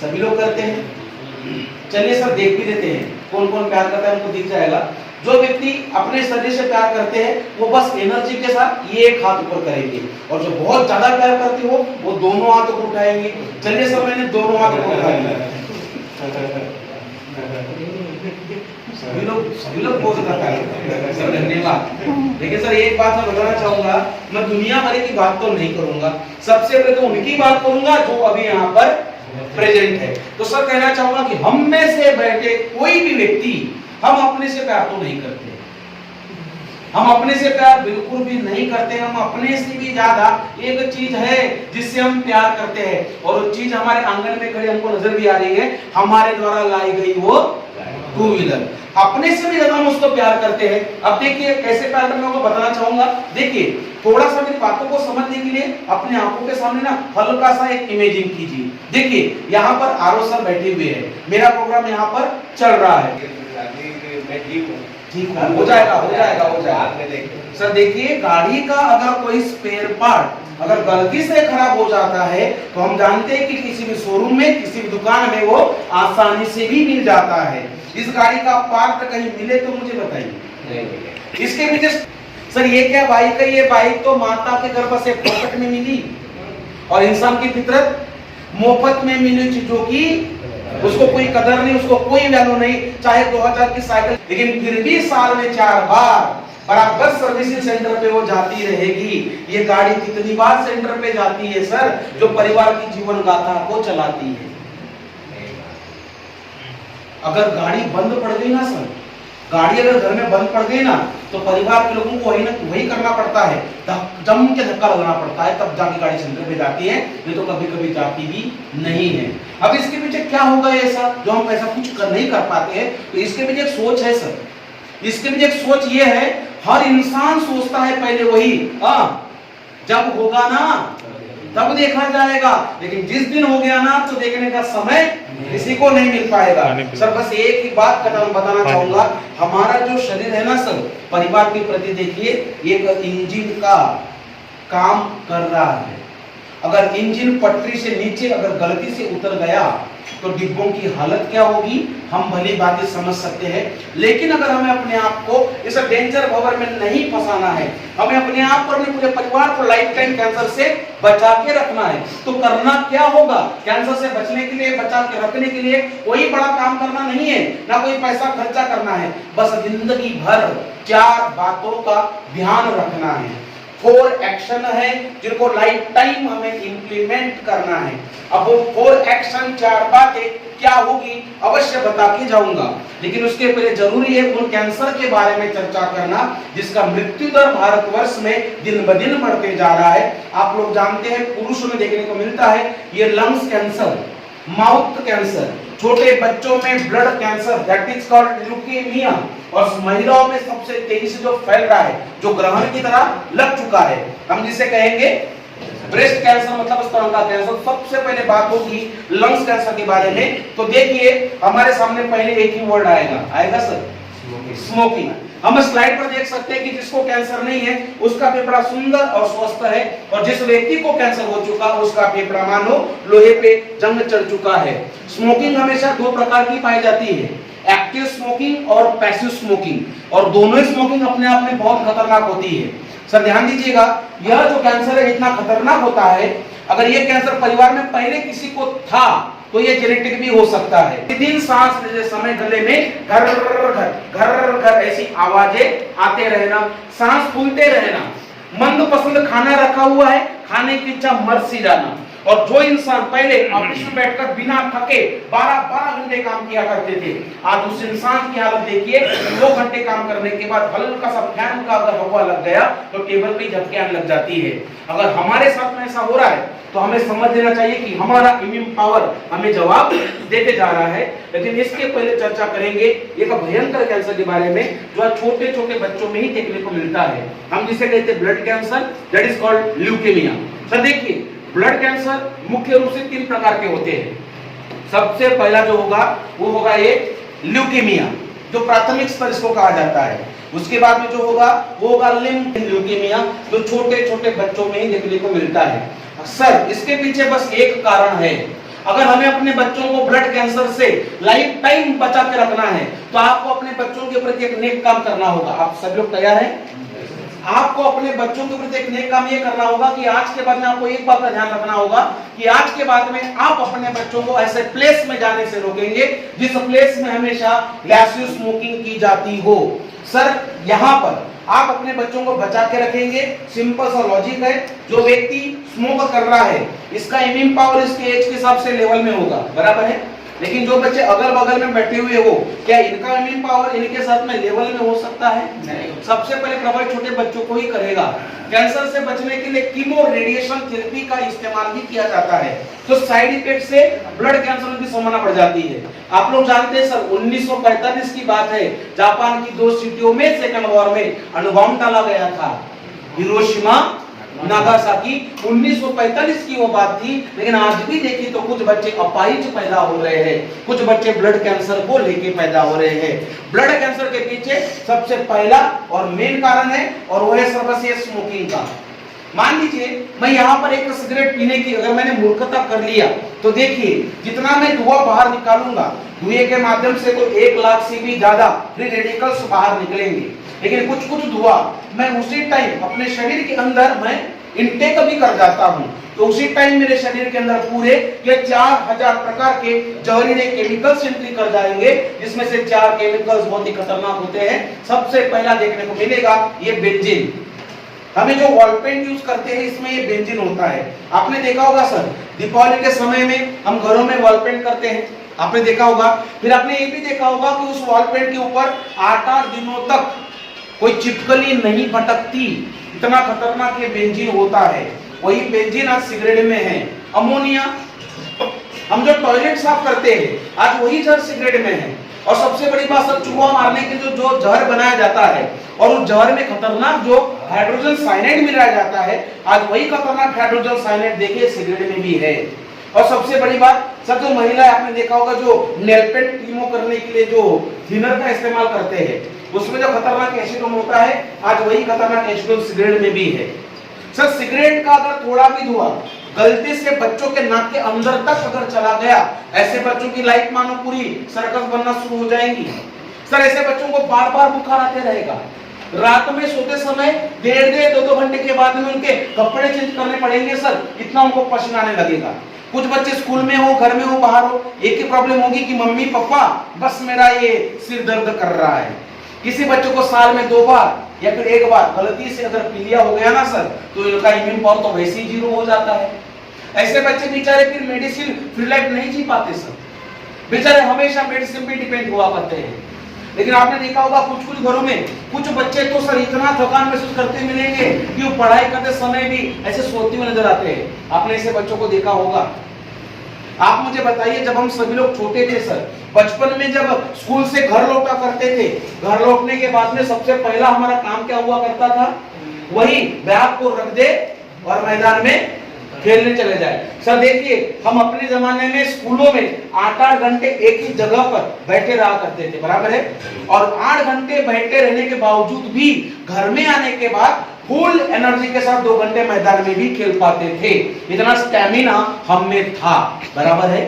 सभी लोग करते हैं। चलिए सर, देख भी देते हैं कौन कौन प्यार करता है, हमको दिख जाएगा। जो व्यक्ति अपने शरीर से प्यार करते हैं वो बस एनर्जी के साथ ये एक हाथ ऊपर करेंगे, और जो बहुत ज्यादा प्यार करते हो वो दोनों हाथ ऊपर उठाएंगे। चलिए सर, मैंने दोनों हाथ ऊपर उठा लिया। सभी लोग बहुत ज्यादा प्यार करते हैं सर, धन्यवाद। लेकिन सर एक बात मैं बताना चाहूंगा, मैं दुनिया भर की बात तो नहीं करूंगा, सबसे पहले तो उनकी बात करूंगा जो अभी यहाँ पर प्रेजेंट है। तो सर कहना चाहूंगा कि हम में से बैठे कोई भी व्यक्ति हम अपने से प्यार तो नहीं करते, हम अपने से प्यार बिल्कुल भी नहीं करते। हम अपने से भी ज्यादा एक चीज है जिससे हम प्यार करते हैं, और वो चीज हमारे आंगन में खड़ी हमको नजर भी आ रही है, हमारे द्वारा लाई गई वो टू व्हीलर। अपने से भी ज्यादा हम उसको प्यार करते हैं। अब देखिए कैसे प्यार करने को बताना चाहूंगा। देखिए थोड़ा सा मेरी बातों को समझने के लिए अपने आंखों के सामने ना हल्का सा एक इमेजिंग कीजिए। देखिए यहाँ पर आरओ सर बैठे हुए हैं, मेरा प्रोग्राम यहाँ पर चल रहा है। ठीक हो जाएगा, हो जाएगा, हो जाएगा। सर देखिए, गाड़ी का अगर कोई स्पेयर पार्ट अगर गलती से खराब हो जाता है तो हम जानते हैं कि किसी भी शोरूम में, किसी भी दुकान में वो आसानी से भी मिल जाता है। इस गाड़ी का पार्ट कहीं मिले तो मुझे बताइए। इसके पीछे सर ये क्या बाइक है? ये बाइक तो माता के गर्भ से पॉकेट में मिली, और इंसान की फितरत मुफ्त में मिली चीजों की उसको कोई कदर नहीं, उसको कोई वैल्यू नहीं। चाहे 2000 की साइकिल, लेकिन फिर भी साल में 4 बार बराबर सर्विसिंग सेंटर पे वो जाती रहेगी। ये गाड़ी कितनी बार सेंटर पे जाती है सर? जो परिवार की जीवन गाथा को चलाती है। अगर गाड़ी बंद पड़ गई ना सर, गाड़ी अगर घर में बंद पड़ गई ना, तो परिवार के लोगों को वही करना पड़ता है, जम के धक्का लगाना पड़ता है, तब जाके गाड़ी सेंटर पे जाती है, नहीं तो कभी कभी जाती भी नहीं है। अब इसके पीछे क्या होगा ऐसा जो हम ऐसा कुछ नहीं कर पाते हैं? तो इसके पीछे एक सोच है सर, इसके पीछे एक सोच ये है, हर इंसान सोचता है पहले वही, जब होगा ना तब देखा जाएगा, लेकिन जिस दिन हो गया ना तो देखने का समय किसी को नहीं मिल पाएगा। सर बस एक ही बात का मैं बताना चाहूंगा, हमारा जो शरीर है ना सर, परिवार के प्रति देखिए एक इंजन का काम कर रहा है। अगर इंजन पटरी से नीचे अगर गलती से उतर गया तो डिब्बों की हालत क्या होगी हम भली बातें समझ सकते हैं। लेकिन अगर हमें अपने आप को इस डेंजर भंवर में नहीं फंसाना है, हमें अपने आप और अपने पूरे परिवार को लाइफ टाइम कैंसर से बचा के रखना है, तो करना क्या होगा? कैंसर से बचने के लिए, बचा के रखने के लिए कोई बड़ा काम करना नहीं है, ना कोई पैसा खर्चा करना है, बस जिंदगी भर 4 बातों का ध्यान रखना है। 4 एक्शन है जिनको लाइफ टाइम हमें इंप्लीमेंट करना है। अब वो 4 एक्शन 4 बातें क्या होगी अवश्य बता के जाऊंगा, लेकिन उसके पहले जरूरी है उन कैंसर के बारे में चर्चा करना जिसका मृत्यु दर भारतवर्ष में दिन ब दिन बढ़ते जा रहा है। आप लोग जानते हैं पुरुषों में देखने को मिलता है ये लंग्स कैंसर, माउथ कैंसर, छोटे बच्चों में blood cancer that is called leukaemia, और महिलाओं में सबसे तेजी से जो फैल रहा है, जो ग्रहण की तरह लग चुका है, हम जिसे कहेंगे ब्रेस्ट कैंसर, मतलब स्तन का कैंसर। सबसे पहले बात होगी लंग्स कैंसर के बारे में। तो देखिए हमारे सामने पहले एक ही वर्ड आएगा सर, स्मोकिंग। हम स्लाइड पर देख सकते हैं कि जिसको कैंसर नहीं है उसका फेफड़ा सुंदर और स्वस्थ है, और जिस व्यक्ति को कैंसर हो चुका उसका फेफड़ा मानो लोहे पे जंग चढ़ चुका है। स्मोकिंग हमेशा 2 प्रकार की पाई जाती है, एक्टिव स्मोकिंग और पैसिव स्मोकिंग, और दोनों ही स्मोकिंग अपने आप में बहुत खतरनाक होती है। सर ध्यान दीजिएगा, यह जो कैंसर है इतना खतरनाक होता है, अगर ये कैंसर परिवार में पहले किसी को था तो ये जेनेटिक भी हो सकता है। दिन सांस लेते समय गले में घर घर घर ऐसी आवाजें आते रहना, सांस फूलते रहना, मनपसंद खाना रखा हुआ है, खाने की इच्छा मर सी जाना, और जो इंसान पहले ऑफिस में बैठकर बिना थके 12-12 घंटे काम किया करते थे, आज उस इंसान की हालत देखिए, 2 घंटे काम करने के बाद हल्का सा फैन का अगर हवा लग गया तो टेबल पे झपकी आने लग जाती है। अगर हमारे साथ में ऐसा हो रहा है तो हमें समझ लेना चाहिए कि हमारा इम्यून पावर हमें जवाब देते जा रहा है। लेकिन इसके पहले चर्चा करेंगे एक भयंकर कैंसर के बारे में जो छोटे छोटे बच्चों में ही देखने को मिलता है, हम जिसे कहते हैं blood cancer, that is called leukaemia. Sir देखिए, ब्लड कैंसर मुख्य रूप से 3 प्रकार के होते हैं। सबसे पहला जो होगा वो होगा ये ल्यूकेमिया, जो प्राथमिक स्तर इसको कहा जाता है। उसके बाद में जो होगा वो होगा लिम्फ ल्यूकेमिया, जो छोटे छोटे बच्चों में ही देखने को मिलता है। सर इसके पीछे बस एक कारण है, अगर हमें अपने बच्चों को ब्लड कैंसर से लाइफ टाइम बचा के रखना है तो आपको अपने बच्चों के प्रति एक नेक काम करना होगा। आप सब लोग तैयार हैं? आपको अपने बच्चों के प्रति एक नेक काम ये करना होगा कि आज के बाद में आपको एक बात का ध्यान रखना होगा कि आज के बाद में आप अपने बच्चों को ऐसे प्लेस में जाने से रोकेंगे जिस प्लेस में हमेशा गैसियस स्मोकिंग की जाती हो। सर यहाँ पर आप अपने बच्चों को बचा के रखेंगे, सिंपल सा लॉजिक है। जो व्यक्ति स्मोक कर रहा है इसका इम्यून पावर इसके एज के हिसाब से लेवल में होगा, बराबर है। लेकिन जो बच्चे अगल बगल में बैठे हुए हो, क्या इनका इम्यून पावर इनके साथ में लेवल में हो सकता है? नहीं। सबसे पहले प्रभावित छोटे बच्चों को ही करेगा। कैंसर से बचने के लिए कीमो रेडिएशन थेरेपी का इस्तेमाल भी किया जाता है, तो साइड इफेक्ट से ब्लड कैंसर की संभावना बढ़ जाती है। आप लोग जानते हैं सर 1945 की बात है, जापान की 2 सिटियों में सेकंड वॉर में अणुबॉम्ब डाला गया था, हिरोशिमा नागासाकी। 1945 की वो बात थी, लेकिन आज भी देखिए तो कुछ बच्चे अपाहिज पैदा हो रहे हैं, कुछ बच्चे ब्लड कैंसर को लेके पैदा हो रहे हैं। ब्लड कैंसर के पीछे सबसे पहला और मेन कारण है और वो है सर्वश्रेष्ठ स्मोकिंग का। मान लीजिए मैं यहाँ पर एक सिगरेट पीने की अगर मैंने मूर्खता कर लिया तो देखिए जितना मैं धुआं बाहर निकालूंगा, धुएं के माध्यम से तो 1 लाख से भी ज्यादा फ्री रेडिकल्स बाहर निकलेंगे, लेकिन कुछ कुछ धुआं मैं उसी टाइम अपने शरीर के अंदर मैं इनटेक भी कर जाता हूं, तो उसी टाइम मेरे शरीर के अंदर पूरे ये 4000 प्रकार के जहरीले केमिकल्स एंट्री कर जाएंगे, जिसमें से 4 केमिकल्स बहुत ही खतरनाक होते हैं। सबसे पहला देखने को मिलेगा ये बेंजीन। हमें जो वॉल पेंट यूज करते हैं इसमें ये बेंजीन होता है। आपने देखा होगा सर दीपावली के समय में हम घरों में वॉल पेंट करते हैं, आपने देखा होगा। फिर आपने ये भी देखा होगा कि उस वॉल पेंट के ऊपर 8-8 दिनों तक कोई चिपकली नहीं भटकती, इतना खतरनाक ये बेंजीन होता है। वही बेंजीन आज सिगरेट में है। अमोनिया, हम जो टॉयलेट साफ करते हैं आज वही जहर सिगरेट में है। और सबसे बड़ी बात सर, चूहा मारने के जो जहर बनाया जाता है और उस जहर में खतरनाक जो हाइड्रोजन साइनाइड मिलाया जाता है, आज वही खतरनाक हाइड्रोजन साइनाइड देखिए सिगरेट में भी है। और सबसे बड़ी बात सर, जो महिलाएं आपने देखा होगा जो नेल पेंट रिमूव करने के लिए जो थिनर का इस्तेमाल करते हैं, उसमें जो खतरनाक एसिडोन होता है आज वही खतरनाक एसिडोन सिगरेट में भी है। सर सिगरेट का अगर थोड़ा भी धुआं गलती से बच्चों के नाक के अंदर तक अगर चला गया, ऐसे बच्चों की लाइफ मानो पूरी सर्कस बनना शुरू हो जाएंगी। सर ऐसे बच्चों को बार बार बुखार आते रहेगा, रात में सोते समय 1.5-2 घंटे के बाद में उनके कपड़े चेंज करने पड़ेंगे सर, इतना उनको पसीना आने लगेगा। कुछ बच्चे स्कूल में हो, घर में हो, बाहर हो, एक ही प्रॉब्लम होगी कि मम्मी पापा बस मेरा ये सिर दर्द कर रहा है। किसी बच्चे को साल में 2 बार या फिर 1 बार गलती से अगर पीलिया हो गया ना सर, तो इनका इम्यून पावर तो वैसे ही 0 हो जाता है। ऐसे बच्चे बेचारे फिर मेडिसिन फ्री लाइफ नहीं जी पाते सर, बेचारे हमेशा मेडिसिन पे डिपेंड हुआ करते हैं। लेकिन आपने देखा होगा कुछ कुछ घरों में कुछ बच्चे तो सर इतना थकान महसूस करते मिलेंगे कि वो पढ़ाई करते समय भी ऐसे सोते हुए नजर आते हैं। आपने ऐसे बच्चों को देखा होगा। आप मुझे बताइए, जब हम सभी लोग छोटे थे सर, बचपन में जब स्कूल से घर लौटा करते थे, घर लौटने के बाद में सबसे पहला हमारा काम क्या हुआ करता था? वही बैग को रख दे और मैदान में खेलने चले जाए। सर देखिए हम अपने जमाने में स्कूलों में 8-8 घंटे एक ही जगह पर बैठे रहा करते थे, बराबर है। और 8 घंटे बैठे रहने के बावजूद भी घर में आने के बाद फुल एनर्जी के साथ 2 घंटे मैदान में भी खेल पाते थे, इतना स्टैमिना हम में था, बराबर है।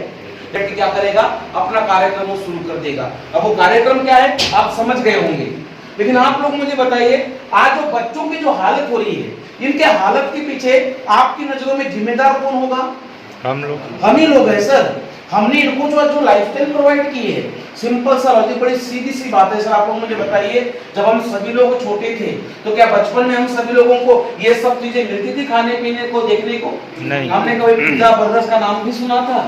लेकिन क्या करेगा? अपना कार्यक्रम शुरू कर देगा। अब वो कार्यक्रम क्या है आप समझ गए होंगे। लेकिन आप लोग मुझे बताइए, आज जो बच्चों की जो हालत हो रही है, इनके हालत के पीछे आपकी नजरों में जिम्मेदार कौन होगा? हम लोग, हम ही लोग हैं सर। हमने इनको जो लाइफस्टाइल प्रोवाइड की है, सिंपल सा लॉजिक, बड़ी सीधी सी बात है सर। आप लोग मुझे बताइए, जब हम सभी लोग छोटे थे तो क्या बचपन में हम सभी लोगों को ये सब चीजें मिलती थी खाने पीने को, देखने को? नहीं। हमने कभी पिज्जा बर्गर का नाम भी सुना था?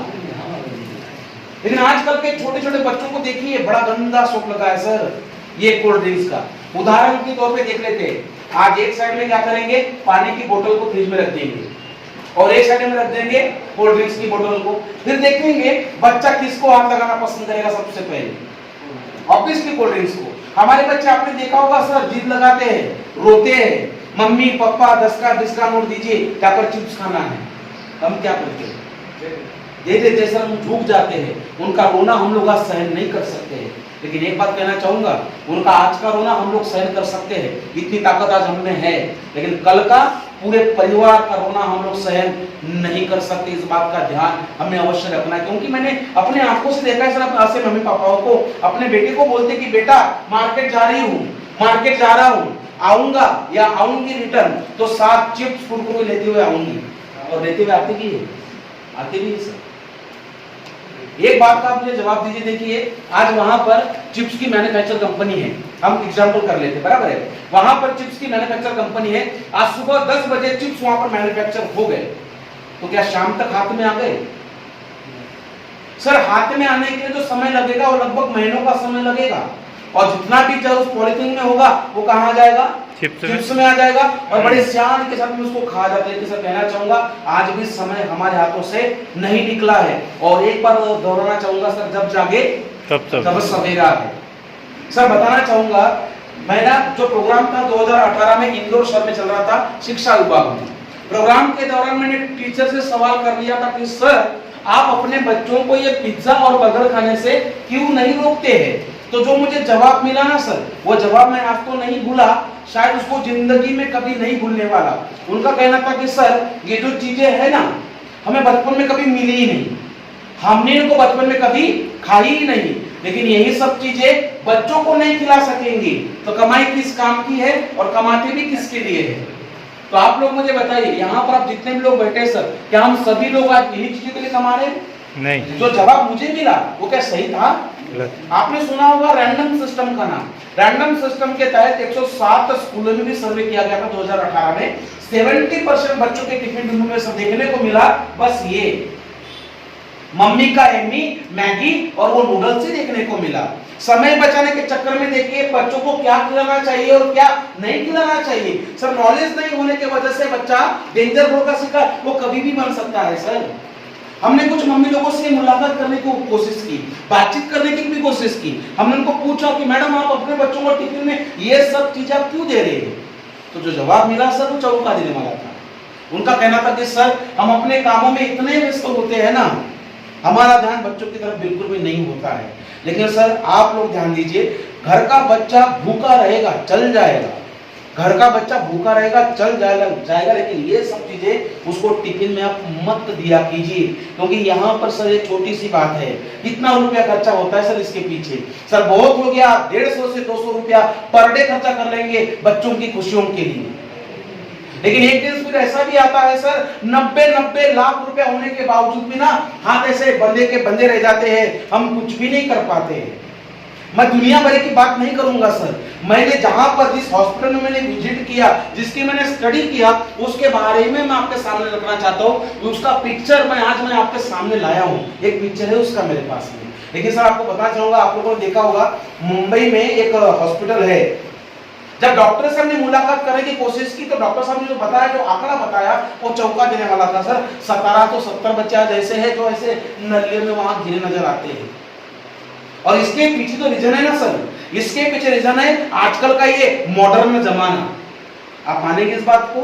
लेकिन आजकल के छोटे छोटे बच्चों को देखिए, बड़ा गंदा शौक लगा है सर ये कोल्ड ड्रिंक्स का। उदाहरण के तौर पे देख लेते हैं, आज एक साइड में क्या करेंगे, पानी की बोतल को फ्रिज में रख देंगे और एक साइड में रख देंगे कोल्ड ड्रिंक्स की बोतल को। फिर देखेंगे बच्चा किसको हाथ लगाना पसंद करेगा सबसे पहले, ऑब्वियसली कोल्ड ड्रिंक्स को। हमारे बच्चे आपने देखा होगा सर, जिद लगाते हैं, रोते हैं, मम्मी पापा 10 का 20 का नोट दीजिए, क्या कर चिप्स खाना है। हम क्या करते हैं, दे देते सर, हम झुक जाते हैं। उनका रोना हम लोग आज सहन नहीं कर सकते हैं, लेकिन एक बात कहना चाहूंगा, उनका आज का रोना हम लोग सहन कर सकते हैं, इतनी ताकत आज हम में है। लेकिन कल का पूरे परिवार का रोना हम लोग सहन नहीं कर सकते। इस बात का ध्यान हमें अवश्य रखना है, क्योंकि मैंने अपने आंखों से देखा है सर, अपने मम्मी पापाओं को अपने बेटे को बोलते कि बेटा मार्केट जा रही हूँ, मार्केट जा रहा हूँ, आऊंगा या आऊंगी रिटर्न तो 7 चिप्स कुरकुरे लेते हुए आऊंगी, और लेते हुए आते भी है सर। एक बात का आप मुझे जवाब दीजिए, देखिए आज वहां पर चिप्स की मैन्युफैक्चर कंपनी है, हम एग्जांपल कर लेते, बराबर है, वहां पर चिप्स की मैन्युफैक्चर कंपनी है। आज सुबह 10 बजे चिप्स वहां पर मैन्युफैक्चर हो गए, तो क्या शाम तक हाथ में आ गए? सर हाथ में आने के लिए जो समय लगेगा वो लगभग महीनों का समय लगेगा, और जितना भी चाहे उस पॉलिथीन में होगा वो कहाँ जाएगा, चिप्स में आ जाएगा, और बड़े सियान के साथ में उसको खा जाते हैं। सर कहना चाहूंगा आज भी समय हमारे हाथों से नहीं निकला है, और एक बार दोहराना चाहूंगा सर, जब जागे तब सवेरा है। सर बताना चाहूंगा, मेरा जो प्रोग्राम था 2018 में इंदौर शहर में चल रहा था शिक्षा विभाग में। प्रोग्राम के दौरान मैंने टीचर से सवाल कर लिया था कि सर आप अपने बच्चों को ये पिज्जा और बर्गर खाने से क्यों नहीं रोकते हैं? तो जो मुझे जवाब मिला ना सर, वो जवाब मैं आज तो नहीं भूला, शायद उसको जिंदगी में कभी नहीं भूलने वाला। उनका कहना था कि सर ये जो चीजें है ना, हमें बचपन में कभी मिली ही नहीं, हमने इनको बचपन में कभी खाई ही नहीं, लेकिन यही सब चीजें बच्चों को नहीं खिला सकेंगे तो कमाई किस काम की है, और कमाते भी किसके लिए है? तो आप लोग मुझे बताइए, यहाँ पर आप जितने भी लोग बैठे सर, क्या हम सभी लोग आज इन्हीं चीजों के लिए कमा रहे हैं? नहीं। जो जवाब मुझे मिला वो क्या सही था? आपने सुना होगा रैंडम सिस्टम का नाम। रैंडम सिस्टम के तहत 107 स्कूलों में भी सर्वे किया गया था 2018 में। 70% बच्चों के टिफिन मेनू में सब देखने को मिला बस ये मम्मी का एम्मी, मैगी और वो नूडल्स ही देखने को मिला। समय बचाने के चक्कर में देखिए बच्चों को क्या खिलाना चाहिए और क्या नहीं खिलाना चाहिए। सर नॉलेज नहीं होने की वजह से बच्चा डेंजर रोग का शिकार वो कभी भी बन सकता है। सर हमने कुछ मम्मी लोगों से मुलाकात करने की कोशिश की, बातचीत करने की भी कोशिश की। हमने उनको पूछा कि मैडम आप अपने बच्चों को टिफिन में ये सब चीजें आप क्यों दे रहे हैं? तो जो जवाब मिला सर वो चौंका देने वाला था। उनका कहना था कि सर हम अपने कामों में इतने व्यस्त होते हैं ना, हमारा ध्यान बच्चों की तरफ बिल्कुल भी नहीं होता है। लेकिन सर आप लोग ध्यान दीजिए, घर का बच्चा भूखा रहेगा चल जाएगा, घर का बच्चा भूखा रहेगा चल जाएगा, लेकिन ये सब चीजें उसको टिफिन में आप मत दिया कीजिए, क्योंकि यहाँ पर सर एक छोटी सी बात है, कितना रुपया खर्चा होता है सर इसके पीछे। सर बहुत हो गया, 150 से 200 रुपया पर डे खर्चा कर लेंगे बच्चों की खुशियों के लिए, लेकिन एक दिन फिर ऐसा भी आता है सर 90 लाख रुपया होने के बावजूद भी ना हाथ ऐसे बंदे के बंदे रह जाते हैं, हम कुछ भी नहीं कर पाते हैं। मैं दुनिया भर की बात नहीं करूंगा सर, मैंने जहां पर जिस हॉस्पिटल में मैंने विजिट किया, जिसकी मैंने स्टडी किया, उसके बारे में मैं आपके सामने रखना चाहता हूं। उसका पिक्चर मैं आपके सामने लाया हूं, एक पिक्चर है उसका मेरे पास में। लेकिन सर आपको बताना चाहूंगा, आप लोगों ने देखा होगा मुंबई में एक हॉस्पिटल है, जब डॉक्टर से हमने मुलाकात करने की कोशिश की तो डॉक्टर साहब ने जो बताया, जो आंकड़ा बताया वो चौंका देने वाला था सर। 1770 बच्चे आज ऐसे हैं जो ऐसे नलियों में वहां गिरे नजर आते हैं। और इसके पीछे तो रीजन है ना सर, इसके पीछे रीजन है आजकल का ये मॉडर्न जमाना। आप मानेंगे इस बात को?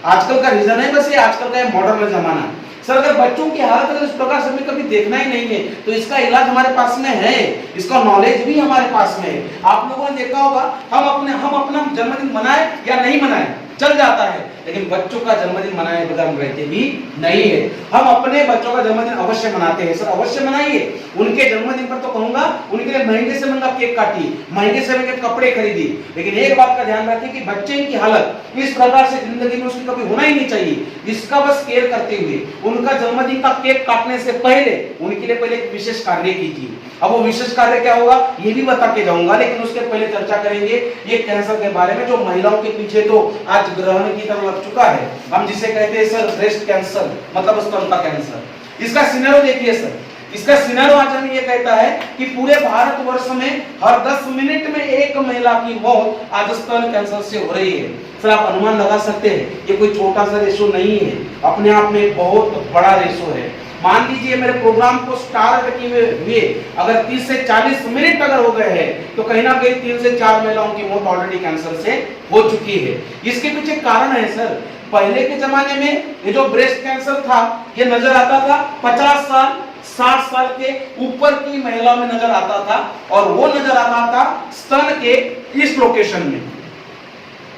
आजकल का रीजन है बस ये आजकल का ये मॉडर्न जमाना। सर अगर बच्चों की हालत अगर इस प्रकार से हमें कभी देखना ही नहीं है तो इसका इलाज हमारे पास में है, इसका नॉलेज भी हमारे पास में है। आप लोगों ने देखा होगा हम अपना जन्मदिन मनाए या नहीं मनाए चल जाता है, लेकिन बच्चों का जन्मदिन मनाए बगैर हम रहते भी नहीं है। हम अपने बच्चों का जन्मदिन अवश्य मनाते हैं सर, अवश्य मनाइए। उनके जन्मदिन पर तो कहूंगा उनके लिए महंगे से महंगा केक काटिए, महंगे से महंगे कपड़े खरीदिए, लेकिन एक बात का ध्यान रखिए कि बच्चे की हालत इस प्रकार से जिंदगी में उसकी कभी होना ही नहीं चाहिए। इसका बस केयर करते हुए उनका जन्मदिन का केक काटने से पहले उनके लिए पहले एक विशेष कार्य कीजिए। अब वो विशेष कार्य क्या होगा ये भी बता के जाऊंगा, लेकिन उसके पहले चर्चा करेंगे ये कैंसर के बारे में, जो महिलाओं के पीछे तो आज ग्रहण की तरह लग चुका है। हम जिसे कहते हैं सर ब्रेस्ट कैंसर, मतलब स्तन का कैंसर। इसका सिनेरियो देखिए सर, इसका सिनेरियो आज हमें ये कहता है कि पूरे भारतवर्ष में हर 10 मिनट में एक महिला की मौत आज स्तन कैंसर से हो रही है। सर आप अनुमान लगा सकते हैं ये कोई छोटा सा रेशो नहीं है, अपने आप में बहुत बड़ा रेशो है। मान लीजिए मेरे प्रोग्राम को स्टार्ट किए हुए अगर 30 से 40 मिनट अगर हो गए हैं तो कहीं ना कहीं 3 से 4 महिलाओं की मौत ऑलरेडी कैंसर से हो चुकी है। इसके पीछे कारण है सर, पहले के जमाने में ये जो ब्रेस्ट कैंसर था ये नजर आता था 50 साल 60 साल के ऊपर की महिलाओं में नजर आता था, और वो नजर आता था स्तन के इस लोकेशन में,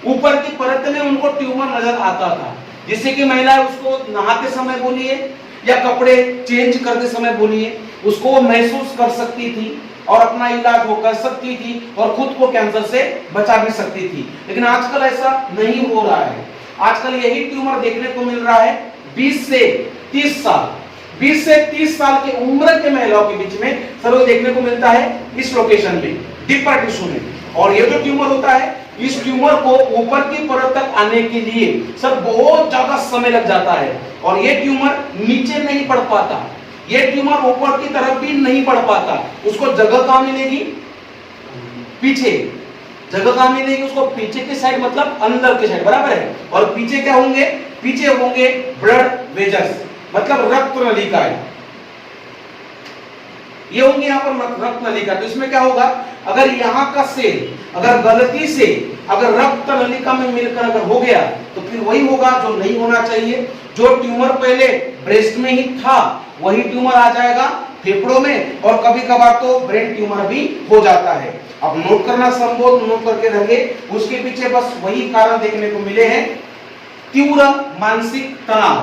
ऊपर की परत में उनको ट्यूमर नजर आता था, जिससे कि महिलाएं उसको नहाते समय बोलिए या कपड़े चेंज करते समय बोलिए उसको वो महसूस कर सकती थी और अपना इलाज वो कर सकती थी और खुद को कैंसर से बचा भी सकती थी। लेकिन आजकल ऐसा नहीं हो रहा है। आजकल यही ट्यूमर देखने को मिल रहा है 20 से 30 साल 20 से 30 साल की उम्र के महिलाओं के बीच में सर वो देखने को मिलता है इस लोकेशन में, डीपर टिश्यू में। और ये जो ट्यूमर होता है इस ट्यूमर को ऊपर की परत तक आने के लिए सर बहुत ज्यादा समय लग जाता है, और ये ट्यूमर नीचे नहीं बढ़ पाता, ये ट्यूमर ऊपर की तरफ भी नहीं बढ़ पाता। उसको जगह कहां मिलेगी? पीछे जगह कहां मिलेगी उसको? पीछे की साइड, मतलब अंदर की साइड, बराबर है। और पीछे क्या होंगे? पीछे होंगे ब्लड वेजल्स, मतलब रक्त नलिकाएं, ये होंगे यहाँ पर रक्त नलिका। तो इसमें क्या होगा, अगर यहाँ का सेल अगर गलती से अगर रक्त नलिका में मिलकर अगर हो गया तो फिर वही होगा जो नहीं होना चाहिए। जो ट्यूमर पहले ब्रेस्ट में ही था वही ट्यूमर आ जाएगा फेफड़ों में, और कभी कभार तो ब्रेन ट्यूमर भी हो जाता है। अब नोट करना संभव, नोट करके रखे, उसके पीछे बस वही कारण देखने को मिले हैं, तीव्र मानसिक तनाव।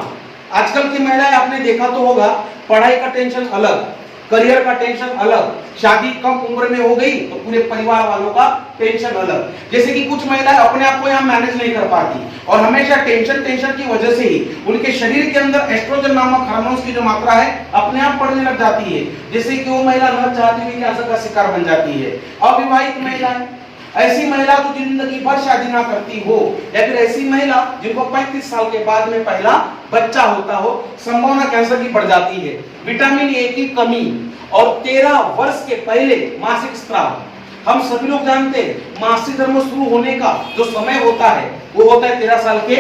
आजकल की महिलाएं आपने देखा तो होगा, पढ़ाई का टेंशन अलग, करियर का टेंशन अलग, शादी कम उम्र में हो गई तो पूरे परिवार वालों का टेंशन अलग। जैसे कि कुछ महिलाएं अपने आप को यहाँ मैनेज नहीं कर पाती और हमेशा टेंशन की वजह से ही उनके शरीर के अंदर एस्ट्रोजन नामक हार्मोन्स की जो मात्रा है अपने आप बढ़ने लग जाती है, जिससे कि वो महिला न चाहती हुई कैंसर का शिकार बन जाती है। अविवाहित महिलाएं, ऐसी महिला जो जिंदगी भर शादी ना करती हो, या फिर ऐसी महिला जिनको 35 साल के बाद में पहला बच्चा होता हो, संभावना कैंसर की बढ़ जाती है। विटामिन ए की कमी और 13 वर्ष के पहले मासिक स्राव, हम सभी लोग जानते हैं मासिक धर्म शुरू होने का जो समय होता है वो होता है 13 साल के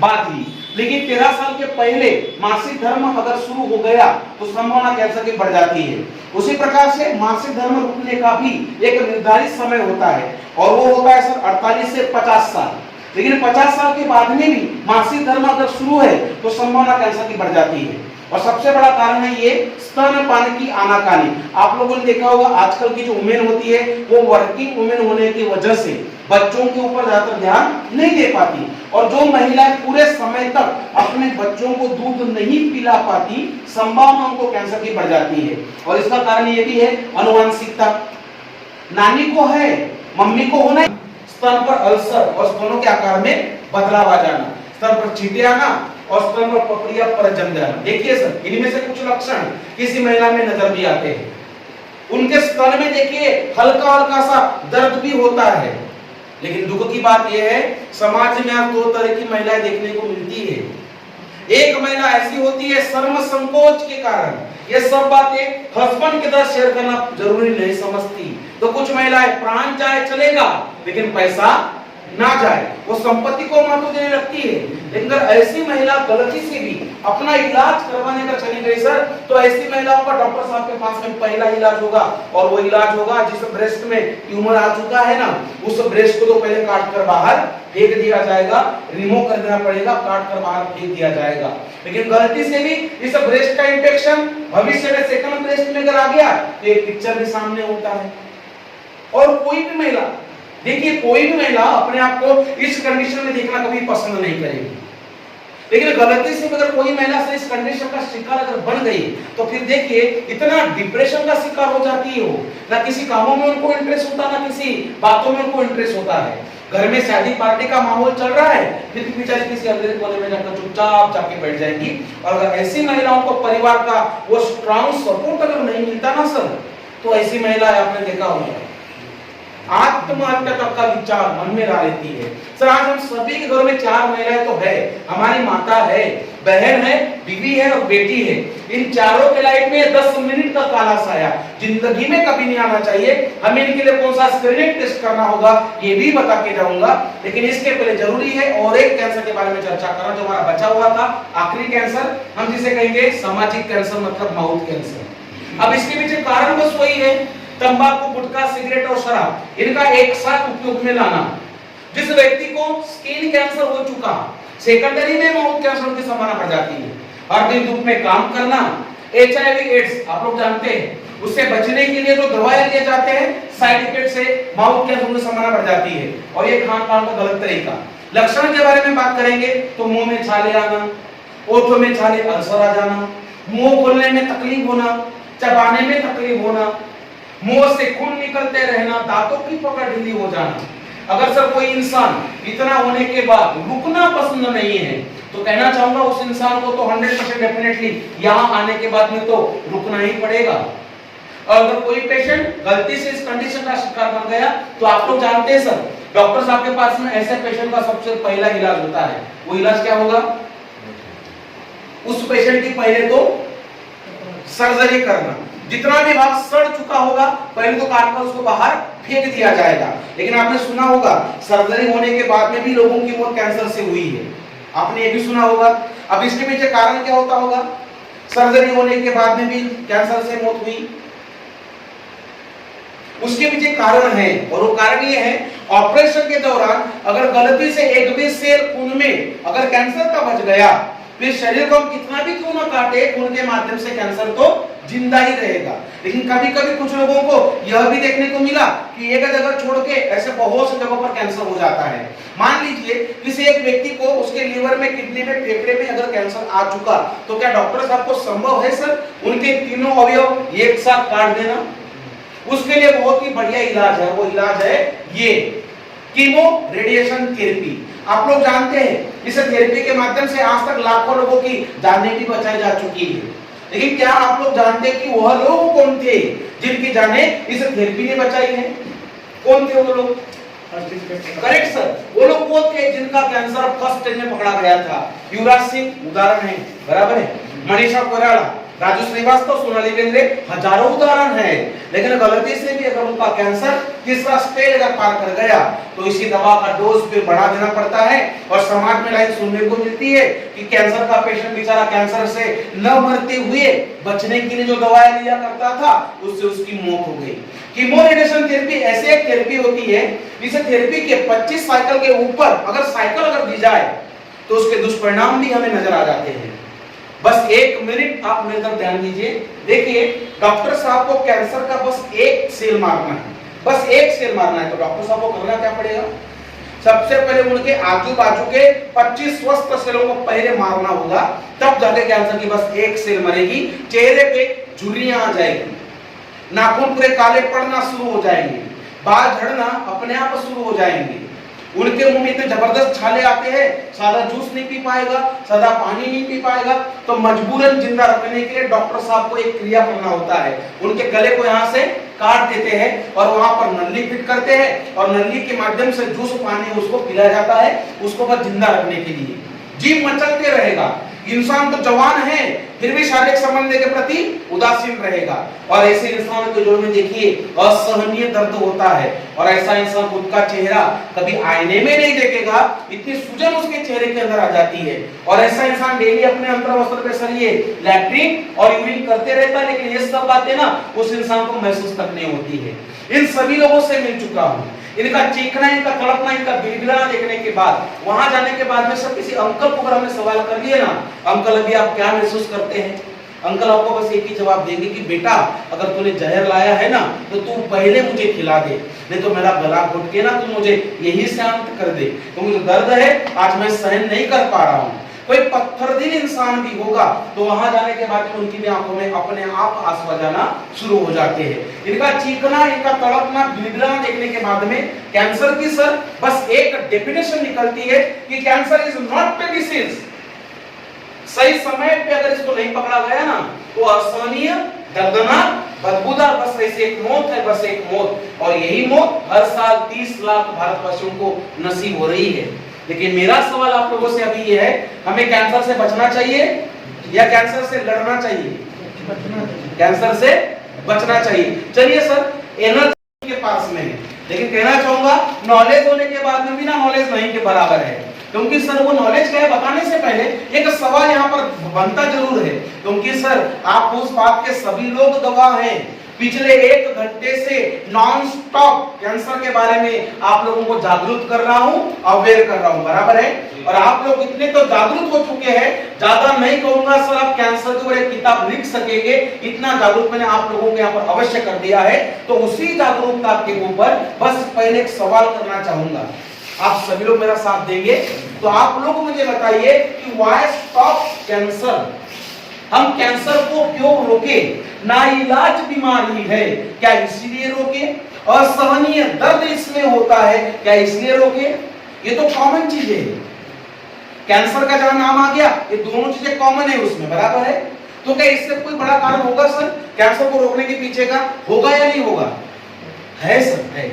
बाद ही, लेकिन 13 साल के पहले मासिक धर्म अगर शुरू हो गया तो संभावना कैंसर की बढ़ जाती है। उसी प्रकार से मासिक धर्म रुकने का भी एक निर्धारित समय होता है, और वो होता है सर 48 से 50 साल। लेकिन 50 साल के बाद में भी मासिक धर्म अगर शुरू है तो संभावना कैंसर की बढ़ जाती है। और सबसे बड़ा कारण है ये स्तनपान की आनाकानी। आप लोगों ने देखा होगा आजकल की जो वुमेन होती है वो वर्किंग वुमेन होने की वजह से बच्चों के ऊपर ज्यादातर ध्यान नहीं दे पाती, और जो महिलाएं पूरे समय तक अपने बच्चों को दूध नहीं पिला पाती, संभावना उनको कैंसर की बढ़ जाती है। और इसका कारण ये भी है अनुवांशिकता, नानी को है मम्मी को होना, स्तन पर अल्सर और स्तनों के आकार में बदलाव आ जाना, स्तन पर चींटे आना और स्तन पर पपड़ियां पर जम जाना। देखिए सर इनमें से कुछ लक्षण किसी महिला में नजर भी आते हैं। उनके स्तन में देखिए हल्का हल्का सा दर्द भी होता है, लेकिन दुख की बात यह है समाज में आज 2 तरह की महिलाएं देखने को मिलती है। एक महिला ऐसी होती है शर्म संकोच के कारण ये सब बातें हस्बैंड के साथ शेयर करना जरूरी नहीं समझती, तो कुछ महिलाएं प्राण जाए चलेगा लेकिन पैसा ना जाए, वो संपत्ति को महत्व देने लगती है। लेकिन अगर ऐसी महिला गलती से भी अपना इलाज करवाने का चली गई सर, तो ऐसी महिलाओं का डॉक्टर साहब के पास में पहला इलाज होगा, और वो इलाज होगा जिस ब्रेस्ट में ट्यूमर आ चुका है ना, उस ब्रेस्ट को तो पहले काट कर बाहर फेंक दिया जाएगा, रिमूव कर देना पड़ेगा, काट कर बाहर फेंक दिया जाएगा। लेकिन गलती से भी इस ब्रेस्ट का इंफेक्शन भविष्य में सेकंड ब्रेस्ट में अगर आ गया तो ये पिक्चर भी सामने होता है। और कोई भी महिला देखिए, कोई भी महिला अपने आप को इस कंडीशन में देखना कभी पसंद नहीं करेगी। लेकिन गलती से अगर कोई महिला से इस कंडीशन का शिकार अगर बन गई तो फिर देखिए इतना डिप्रेशन का शिकार हो जाती है वो, ना किसी कामों में उनको इंटरेस्ट होता, ना किसी बातों में उनको इंटरेस्ट होता है। घर में शादी पार्टी का माहौल चल रहा है, फिर बेचारी किसी अंधेरे कोने में जाकर चुपचाप जाके बैठ जाएंगी। और अगर ऐसी महिलाओं को परिवार का वो स्ट्रांग सपोर्ट अगर नहीं मिलता ना सर, तो ऐसी महिला आपने देखा होगा आत्महत्या तक का विचार मन में ला लेती है। सर आज हम सभी के घर में 4 महिलाएं तो है, हमारी माता है, बहन है, बीवी है और बेटी है। इन चारों के लाइफ में 10 मिनट का काला साया जिंदगी में कभी नहीं आना चाहिए। हमें इनके लिए कौन सा स्क्रीनिंग टेस्ट करना होगा ये भी बता के जाऊंगा, लेकिन इसके पहले जरूरी है और एक कैंसर के बारे में चर्चा करना जो हमारा बचा हुआ था, आखिरी कैंसर, हम जिसे कहेंगे सामाजिक कैंसर, मतलब माउथ कैंसर। अब इसके पीछे कारण बस वही है, तंबाकू, गुटखा, सिगरेट और शराब, इनका एक साथ उपयोग में लाना। जिस व्यक्ति को स्किन कैंसर हो चुका, सेकेंडरी में माउथ कैंसर की संभावना बढ़ जाती है। हर दिन धूप में काम करना, HIV एड्स आप लोग जानते हैं, उससे बचने के लिए जो दवाएं लिए जाते हैं साइड इफेक्ट से माउथ कैंसर की संभावना बढ़ जाती है। और ये खान पान का गलत तरीका। लक्षण के बारे में बात करेंगे तो मुंह में छाले आना, ओठों में छाले, अल्सर आ जाना, मुंह खोलने में तकलीफ होना, चबाने में तकलीफ होना, मुंह से खून निकलते रहना, दांतों की पकड़ ढीली हो जाना। अगर सर कोई इंसान इतना होने के बाद रुकना पसंद नहीं है तो कहना चाहूंगा उस इंसान को तो 100% डेफिनेटली यहाँ आने के बाद में तो रुकना ही पड़ेगा। और अगर कोई पेशेंट गलती से इस कंडीशन का शिकार बन गया तो आप लोग जानते हैं सर, डॉक्टर साहब के पास में ऐसे पेशेंट का सबसे पहला इलाज होता है। वो इलाज क्या होगा? उस पेशेंट की पहले तो सर्जरी करना। जितना भी भाग सड़ चुका होगा पहले तो काट कर उसको बाहर फेंक दिया जाएगा। लेकिन आपने सुना होगा सर्जरी होने के बाद में भी लोगों की मौत कैंसर से हुई है, आपने ये भी सुना होगा। अब इसके पीछे कारण क्या होता होगा? सर्जरी होने के बाद में भी कैंसर से मौत हुई, उसके पीछे कारण है। और वो कारण ये है, ऑपरेशन के दौरान अगर गलती से एक भी सेल खून में अगर कैंसर का बच गया, फिर शरीर को हम कितना भी क्यों ना काटे, खून के माध्यम से कैंसर तो जिंदा ही रहेगा। लेकिन कभी कभी कुछ लोगों को यह भी देखने को मिला कि एक जगह छोड़ के ऐसे बहुत सी जगहों पर कैंसर हो जाता है। मान लीजिए किसी एक व्यक्ति को उसके लीवर में, किडनी में, फेफड़े में अगर कैंसर आ चुका तो क्या डॉक्टर साहब को संभव है सर उनके तीनों अवयव एक साथ काट देना? उसके लिए बहुत ही बढ़िया इलाज है, वो इलाज है ये कीमो रेडिएशन थेरेपी। आप लोग जानते हैं इस थेरेपी के माध्यम से आज तक लाखों लोगों की जानें भी बचाई जा चुकी है। लेकिन क्या आप लोग जानते हैं कि वह लोग कौन थे जिनकी जानें इस थेरेपी ने बचाई है? कौन थे वो लोग? करेक्ट सर, वो लोग वो थे जिनका कैंसर फर्स्ट स्टेज में पकड़ा गया था। युवराज सिंह उदाहरण है, बराबर है, मनीषा कोइराला, राजू श्रीवास्तव, सोनाली बेंद्रे, हजारों उदाहरण है। लेकिन गलती से भी अगर उनका कैंसर तीसरा स्टेज अगर पार कर गया तो इसी दवा का डोज पे बढ़ा देना पड़ता है। और समाज में लाइन सुनने को मिलती है कि कैंसर का पेशेंट बेचारा कैंसर से न मरते हुए बचने के लिए जो दवाएं लिया करता था उससे उसकी मौत हो गई। कीमो रेडिएशन थेरेपी ऐसे एक थेरेपी होती है, इस थेरेपी के 25 साइकिल के ऊपर अगर साइकिल अगर दी जाए तो उसके दुष्परिणाम भी हमें नजर आ जाते हैं। बस 1 मिनट आप मेरे तरफ ध्यान दीजिए। देखिए डॉक्टर साहब को कैंसर का बस एक सेल मारना है, बस एक सेल मारना है। तो डॉक्टर साहब को करना क्या पड़ेगा? सबसे पहले उनके आजू बाजू के 25 स्वस्थ सेलों को पहले मारना होगा, तब जाके कैंसर की बस एक सेल मरेगी। चेहरे पे झुर्रियां आ जाएगी, नाखून पूरे काले पड़ना शुरू हो जाएंगे, बाल झड़ना अपने आप शुरू हो जाएंगे, उनके मुंह में इतने जबरदस्त छाले आते हैं, सादा जूस नहीं पी पाएगा, सादा पानी नहीं पी पाएगा। तो मजबूरन जिंदा रखने के लिए डॉक्टर साहब को एक क्रिया करना होता है, उनके गले को यहाँ से काट देते हैं और वहां पर नली फिट करते हैं और नली के माध्यम से जूस पानी उसको पिलाया जाता है, उसको बस जिंदा रखने के लिए। जीव मचलते रहेगा, इंसान तो जवान है फिर भी शारीरिक संबंध के प्रति उदासीन रहेगा। और ऐसे इंसान के जोड़ में देखिए असहनीय दर्द होता है और ऐसा इंसान खुद का चेहरा कभी आईने में नहीं देखेगा, इतनी सूजन उसके चेहरे के अंदर आ जाती है। और ऐसा इंसान डेली अपने अंतर्वस्त्र पे सरिये लैट्रिन और यूरिन करते रहता है, लेकिन ये सब बातें ना उस इंसान को महसूस तक नहीं होती है। इन सभी लोगों से मिल चुका हूं, इनका चीखना, इनका तड़पना, इनका गिड़गिड़ाना देखने के बाद, वहां जाने के बाद में सब किसी अंकल को अगर हमने सवाल कर दिए ना, अंकल अभी आप क्या महसूस करते हैं, अंकल आपको बस एक ही जवाब देंगे कि बेटा अगर तूने जहर लाया है ना तो तू पहले मुझे खिला दे, नहीं तो मेरा गला घुट के ना तू मुझे यही शांत कर दे, तो मुझे दर्द है आज मैं सहन नहीं कर पा रहा हूँ। कोई पत्थरदिल इंसान भी होगा तो वहां जाने के बाद उनकी भी आंखों में अपने आप आंसू आ जाना शुरू हो जाते हैं। इनका चीखना, इनका तड़पना, गिड़गिड़ाना देखने के बाद में कैंसर की सर बस एक डेफिनेशन निकलती है कि cancer is not a disease. सही समय पे अगर इसको नहीं पकड़ा गया ना तो असहनीय, दर्दनाक, बदबूदार, बस ऐसे एक मौत है, बस एक मौत। और यही मौत हर साल 30 लाख भारतवासियों को नसीब हो रही है। लेकिन मेरा सवाल आप लोगों से अभी ये है, हमें कैंसर से बचना चाहिए या कैंसर से लड़ना चाहिए? कैंसर से बचना चाहिए। चलिए सर, एनर्जी के पास में है, लेकिन कहना चाहूंगा नॉलेज होने के बाद में भी ना नॉलेज नहीं के बराबर है। क्योंकि सर वो नॉलेज क्या है बताने से पहले एक सवाल यहाँ पर बनता जरूर है। क्योंकि सर आप उस बात के सभी लोग गवाह हैं, पिछले 1 घंटे से नॉन स्टॉप कैंसर के बारे में आप लोगों को जागरूक कर रहा हूं, अवेयर कर रहा हूं, बराबर है। और आप लोग इतने तो जागरूक हो चुके हैं, ज्यादा नहीं कहूंगा सर आप कैंसर के ऊपर एक किताब लिख सकेंगे, इतना जागरूक मैंने आप लोगों को यहाँ पर अवश्य कर दिया है। तो उसी जागरूकता के ऊपर बस पहले एक सवाल करना चाहूंगा, आप सभी लोग मेरा साथ देंगे तो आप लोग मुझे बताइए कि व्हाई स्टॉप कैंसर? हम कैंसर को क्यों रोके? नाइलाज बीमारी है, क्या इसलिए रोके? असहनीय दर्द इसमें होता है, क्या इसलिए रोके? ये तो कॉमन चीजें है। कैंसर का जहां नाम आ गया, ये दोनों चीजें कॉमन है उसमें, बराबर है। तो क्या इससे कोई बड़ा कारण होगा सर कैंसर को रोकने के पीछे का? होगा या नहीं होगा? है सर, है।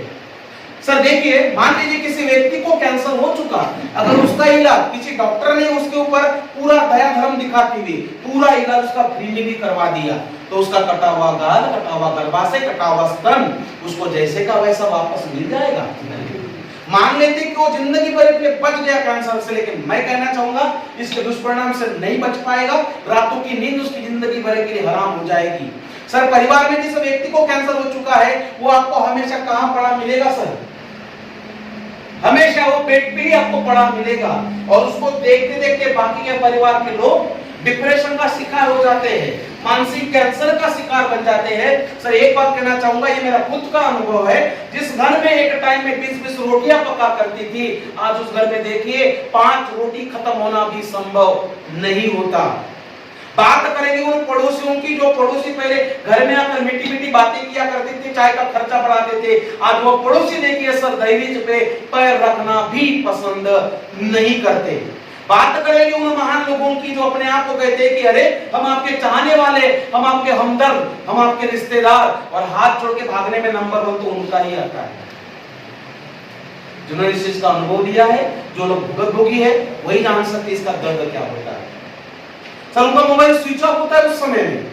सर देखिए, मान लीजिए किसी व्यक्ति को कैंसर हो चुका, अगर उसका इलाज किसी डॉक्टर ने उसके ऊपर पूरा दया धर्म दिखाते हुए पूरा इलाज उसका फ्री में भी करवा दिया, तो उसका कटा हुआ गाल, कटा हुआ गर्भाशय, कटा हुआ स्तन उसको जैसे का वैसा वापस मिल जाएगा। मान लेते कि वो जिंदगी भर के लिए बच गया कैंसर से, लेकिन मैं कहना चाहूंगा इसके दुष्परिणाम से नहीं बच पाएगा, रातों की नींद उसकी जिंदगी भर के लिए हराम हो जाएगी। सर परिवार में जिस व्यक्ति को कैंसर हो चुका है वो आपको हमेशा कहां पड़ा मिलेगा? सर हमेशा वो बेड पे ही आपको पड़ा मिलेगा, और उसको देखते देखते बाकी के परिवार के लोग डिप्रेशन का शिकार हो जाते हैं, मानसिक कैंसर का शिकार बन जाते हैं। सर एक बात कहना चाहूंगा, ये मेरा खुद का अनुभव है। जिस घर में एक टाइम में 20-20 रोटियां पका करती थी, आज उस घर में देखिए 5 रोटी खत्म होना भी संभव नहीं होता। बात करेंगे उन पड़ोसियों की जो पड़ोसी पहले घर में आकर मीठी मीठी बातें किया करते थे, चाय का खर्चा बढ़ाते थे, आज वो पड़ोसी देखिए सर दहलीज पे पैर रखना भी पसंद नहीं करते। बात करेंगे उन महान लोगों की जो अपने आप को कहते हैं कि अरे हम आपके चाहने वाले, हम आपके हमदर्द, हम आपके रिश्तेदार, और हाथ जोड़ के भागने में नंबर 1 तो उनका ही आता है। जिन्होंने इस चीज का अनुभव लिया है, जो लोग भुगतभोगी है, वही जान सकते इसका दर्द क्या होता है। सर उनका मोबाइल स्विच ऑफ होता है उस समय में,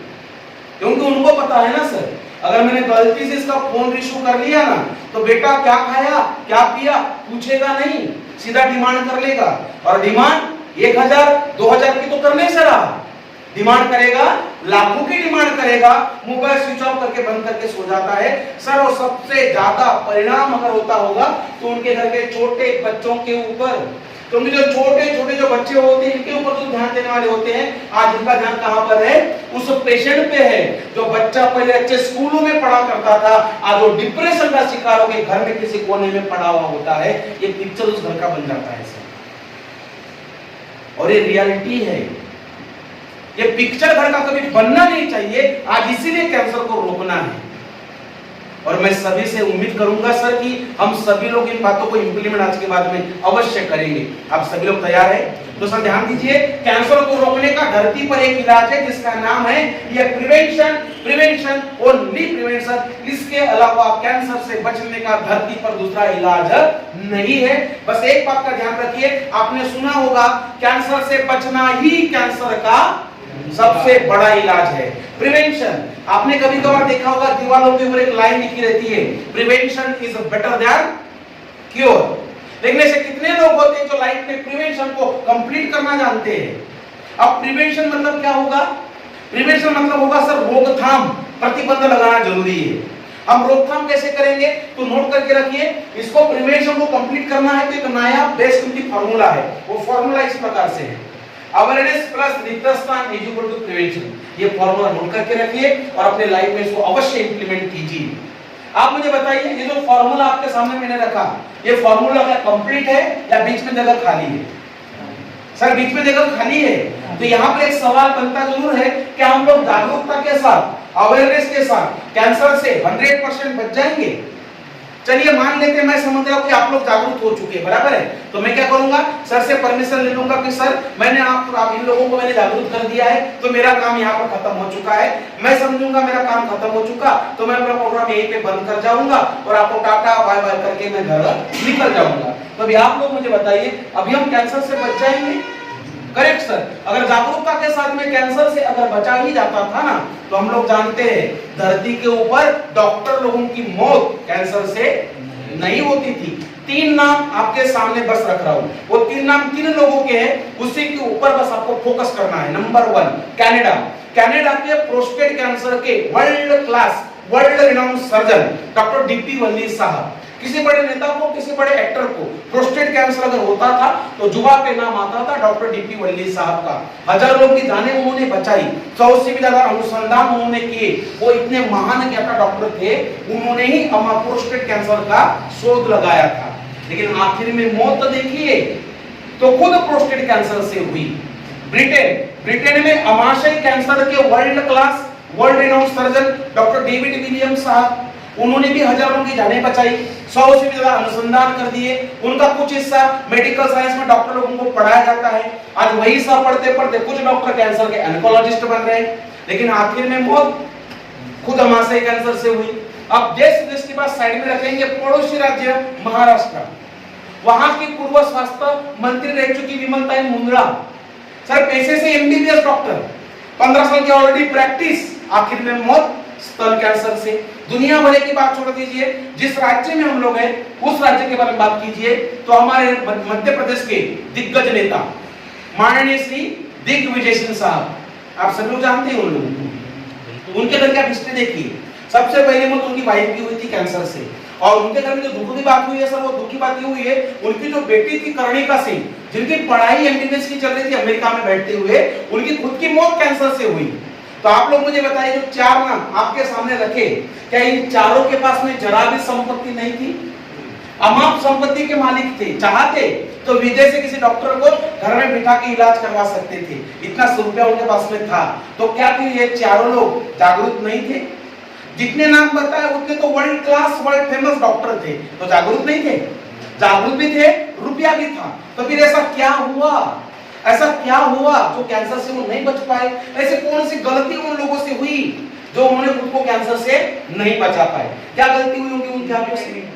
क्योंकि उनको पता है ना सर, अगर मैंने गलती से इसका फोन रिसीव कर लिया ना तो बेटा क्या खाया क्या पिया पूछेगा नहीं, सीधा डिमांड कर लेगा। और डिमांड 1000 2000 की तो करने से रहा, डिमांड करेगा, लाखों की डिमांड करेगा, मोबाइल स्विच ऑफ करके बंद करके सो जाता है। सर और सबसे ज्यादा परिणाम अगर होता होगा तो उनके घर के छोटे बच्चों के ऊपर, क्योंकि जो छोटे छोटे जो बच्चे होते हैं इनके ऊपर जो ध्यान देने वाले होते हैं, आज इनका ध्यान कहां पर है? उस पेशेंट पे है जो बच्चा पहले अच्छे स्कूलों में पढ़ा करता था, आज वो डिप्रेशन का शिकार होकर घर में किसी कोने में पड़ा हुआ होता है। ये पिक्चर उस घर का बन जाता है सर, और ये रियलिटी है। ये पिक्चर घर का कभी बनना नहीं चाहिए, आज इसीलिए कैंसर को रोकना है। और मैं सभी से उम्मीद करूंगा सर कि हम सभी लोग इन बातों को इंप्लीमेंट आज के बाद में अवश्य करेंगे। आप सभी लोग तैयार हैं? तो सर ध्यान दीजिए, कैंसर को रोकने का धरती पर एक इलाज है जिसका नाम है ये प्रिवेंशन, प्रिवेंशन, ओनली प्रिवेंशन। इसके अलावा कैंसर से बचने का धरती पर दूसरा इलाज नहीं है। बस एक बात का ध्यान रखिए, आपने सुना होगा कैंसर से बचना ही कैंसर का सबसे बड़ा इलाज है, प्रिवेंशन। आपने कभी कभार देखा होगा दीवारों के ऊपर एक लाइन लिखी रहती है, prevention is better than cure. लेकिन ऐसे कितने लोग होते हैं जो लाइफ में प्रिवेंशन को कंप्लीट करना जानते हैं। अब प्रिवेंशन मतलब क्या होगा? प्रिवेंशन मतलब होगा सर रोकथाम, प्रतिबंध लगाना जरूरी है। हम रोकथाम कैसे करेंगे तो नोट करके रखिए, इसको प्रिवेंशन को कंप्लीट करना है तो एक नया बेस्ट उनकी फार्मूला है। वो फार्मूला इस प्रकार से है, अवेयरनेस प्लस रिक्तस्थान इज इक्वल टू प्रिवेंशन। ये फॉर्मूला नोट करके रखिए और अपने लाइफ में इसको अवश्य इंप्लीमेंट कीजिए। आप मुझे बताइए, ये जो फॉर्मूला आपके सामने मैंने रखा, ये फॉर्मूला क्या कंप्लीट है या बीच में जगह खाली है? सर बीच में जगह खाली है। तो यहाँ पर एक सवाल बनता जरूर है कि हम लोग जागरूकता के साथ, अवेयरनेस के साथ कैंसर से 100% बच जाएंगे। चलिए मान लेते हैं, मैं समझ रहा हूं कि आप लोग जागरूक हो चुके हैं, बराबर है। तो मैं क्या करूंगा, सर से परमिशन ले लूंगा कि सर मैंने आप इन लोगों को मैंने जागरूक कर दिया है, तो मेरा काम यहाँ पर खत्म हो चुका है। मैं समझूंगा मेरा काम खत्म हो चुका, तो मैं अपना प्रोग्राम यहीं पे बंद कर जाऊंगा और आपको टाटा बाय बाय करके मैं घर निकल जाऊंगा। तो अभी आप लोग मुझे बताइए, अभी हम कैंसर से बच जाएंगे? Correct sir. अगर जागरूकता के साथ में कैंसर से अगर बचा ही जाता था ना, तो हम लोग जानते हैं धरती के ऊपर डॉक्टर लोगों की मौत कैंसर से नहीं होती थी। 3 नाम आपके सामने बस रख रहा हूं, वो 3 नाम किन लोगों के हैं उसी के ऊपर बस आपको फोकस करना है। Number 1 Canada. कनाडा के प्रोस्टेट कैंसर के world class, world renowned surgeon doctor DP वल्लीज साहब। किसी बड़े नेता को, किसी बड़े एक्टर को प्रोस्टेट कैंसर अगर होता था तो जुबान पे नाम आता था डॉक्टर डीपी वल्लीज साहब का। हजारों लोगों की जानें उन्होंने बचाई, 100 से भी ज्यादा अनुसंधान उन्होंने किए। वो इतने महान क्या डॉक्टर थे, उन्होंने ही प्रोस्टेट कैंसर का शोध लगाया था। लेकिन आखिर में मौत देखिए तो खुद प्रोस्टेट कैंसर से हुई। ब्रिटेन में अमाशय कैंसर के world class, world renowned surgeon doctor David Williams साहब, उन्होंने भी हजारों की जानें बचाई, 100 से भी ज्यादा अनुसंधान कर दिए। उनका कुछ हिस्सा मेडिकल साइंस में डॉक्टर लोगों को पढ़ाया जाता है। आज वही सब पढ़ते पढ़ते कुछ डॉक्टर कैंसर के ऑन्कोलॉजिस्ट बन रहे हैं, लेकिन आखिर में मौत खुद अमाशय कैंसर से हुई। अब देश की बात साइड में रखेंगे, पड़ोसी राज्य महाराष्ट्र, वहां की पूर्व स्वास्थ्य मंत्री रह चुकी विमलताई मुंद्रा, सर पैसे से एमबीबीएस डॉक्टर, 15 साल की ऑलरेडी प्रैक्टिस, आखिर में मौत स्तन कैंसर से। दुनिया भर की बात छोड़ दीजिए, जिस राज्य में हम लोग हैं उस राज्य के बारे में बात कीजिए तो हमारे मध्य प्रदेश के दिग्गज नेता माननीय श्री दिग्विजय सिंह साहब, आप सब लोग जानते हैं उन लोगों को। उनके घर की आप हिस्ट्री देखिए, सबसे पहले मौत उनकी वाइफ की हुई थी कैंसर से, और उनके घर में जो दुख की बात हुई है सर, वो दुख की बात ये हुई है, उनकी जो बेटी थी कर्णिका सिंह, जिनकी पढ़ाई एमबीबीएस की चल रही थी अमेरिका में बैठते हुए, उनकी खुद की मौत कैंसर से हुई। तो आप लोग मुझे बताइए, जो 4 नाम आपके सामने रखे, क्या इन चारों के पास में जरा भी संपत्ति नहीं थी? अमाप संपत्ति के मालिक थे, चाहते तो विदेश से किसी डॉक्टर को घर में बिठा के इलाज करवा सकते थे, इतना रुपया उनके पास में था। तो क्या फिर ये चारों लोग जागरूक नहीं थे? जितने नाम बताए उतने तो world class, world famous doctor थे, तो जागरूक नहीं थे? जागरूक भी थे, रुपया भी था। तो फिर ऐसा क्या हुआ, ऐसा क्या हुआ जो कैंसर से वो नहीं बच पाए? ऐसे कौन सी गलती उन लोगों से हुई जो उन्होंने खुद को कैंसर से नहीं बचा पाए? क्या गलती हुई होगी उनके हाथों से?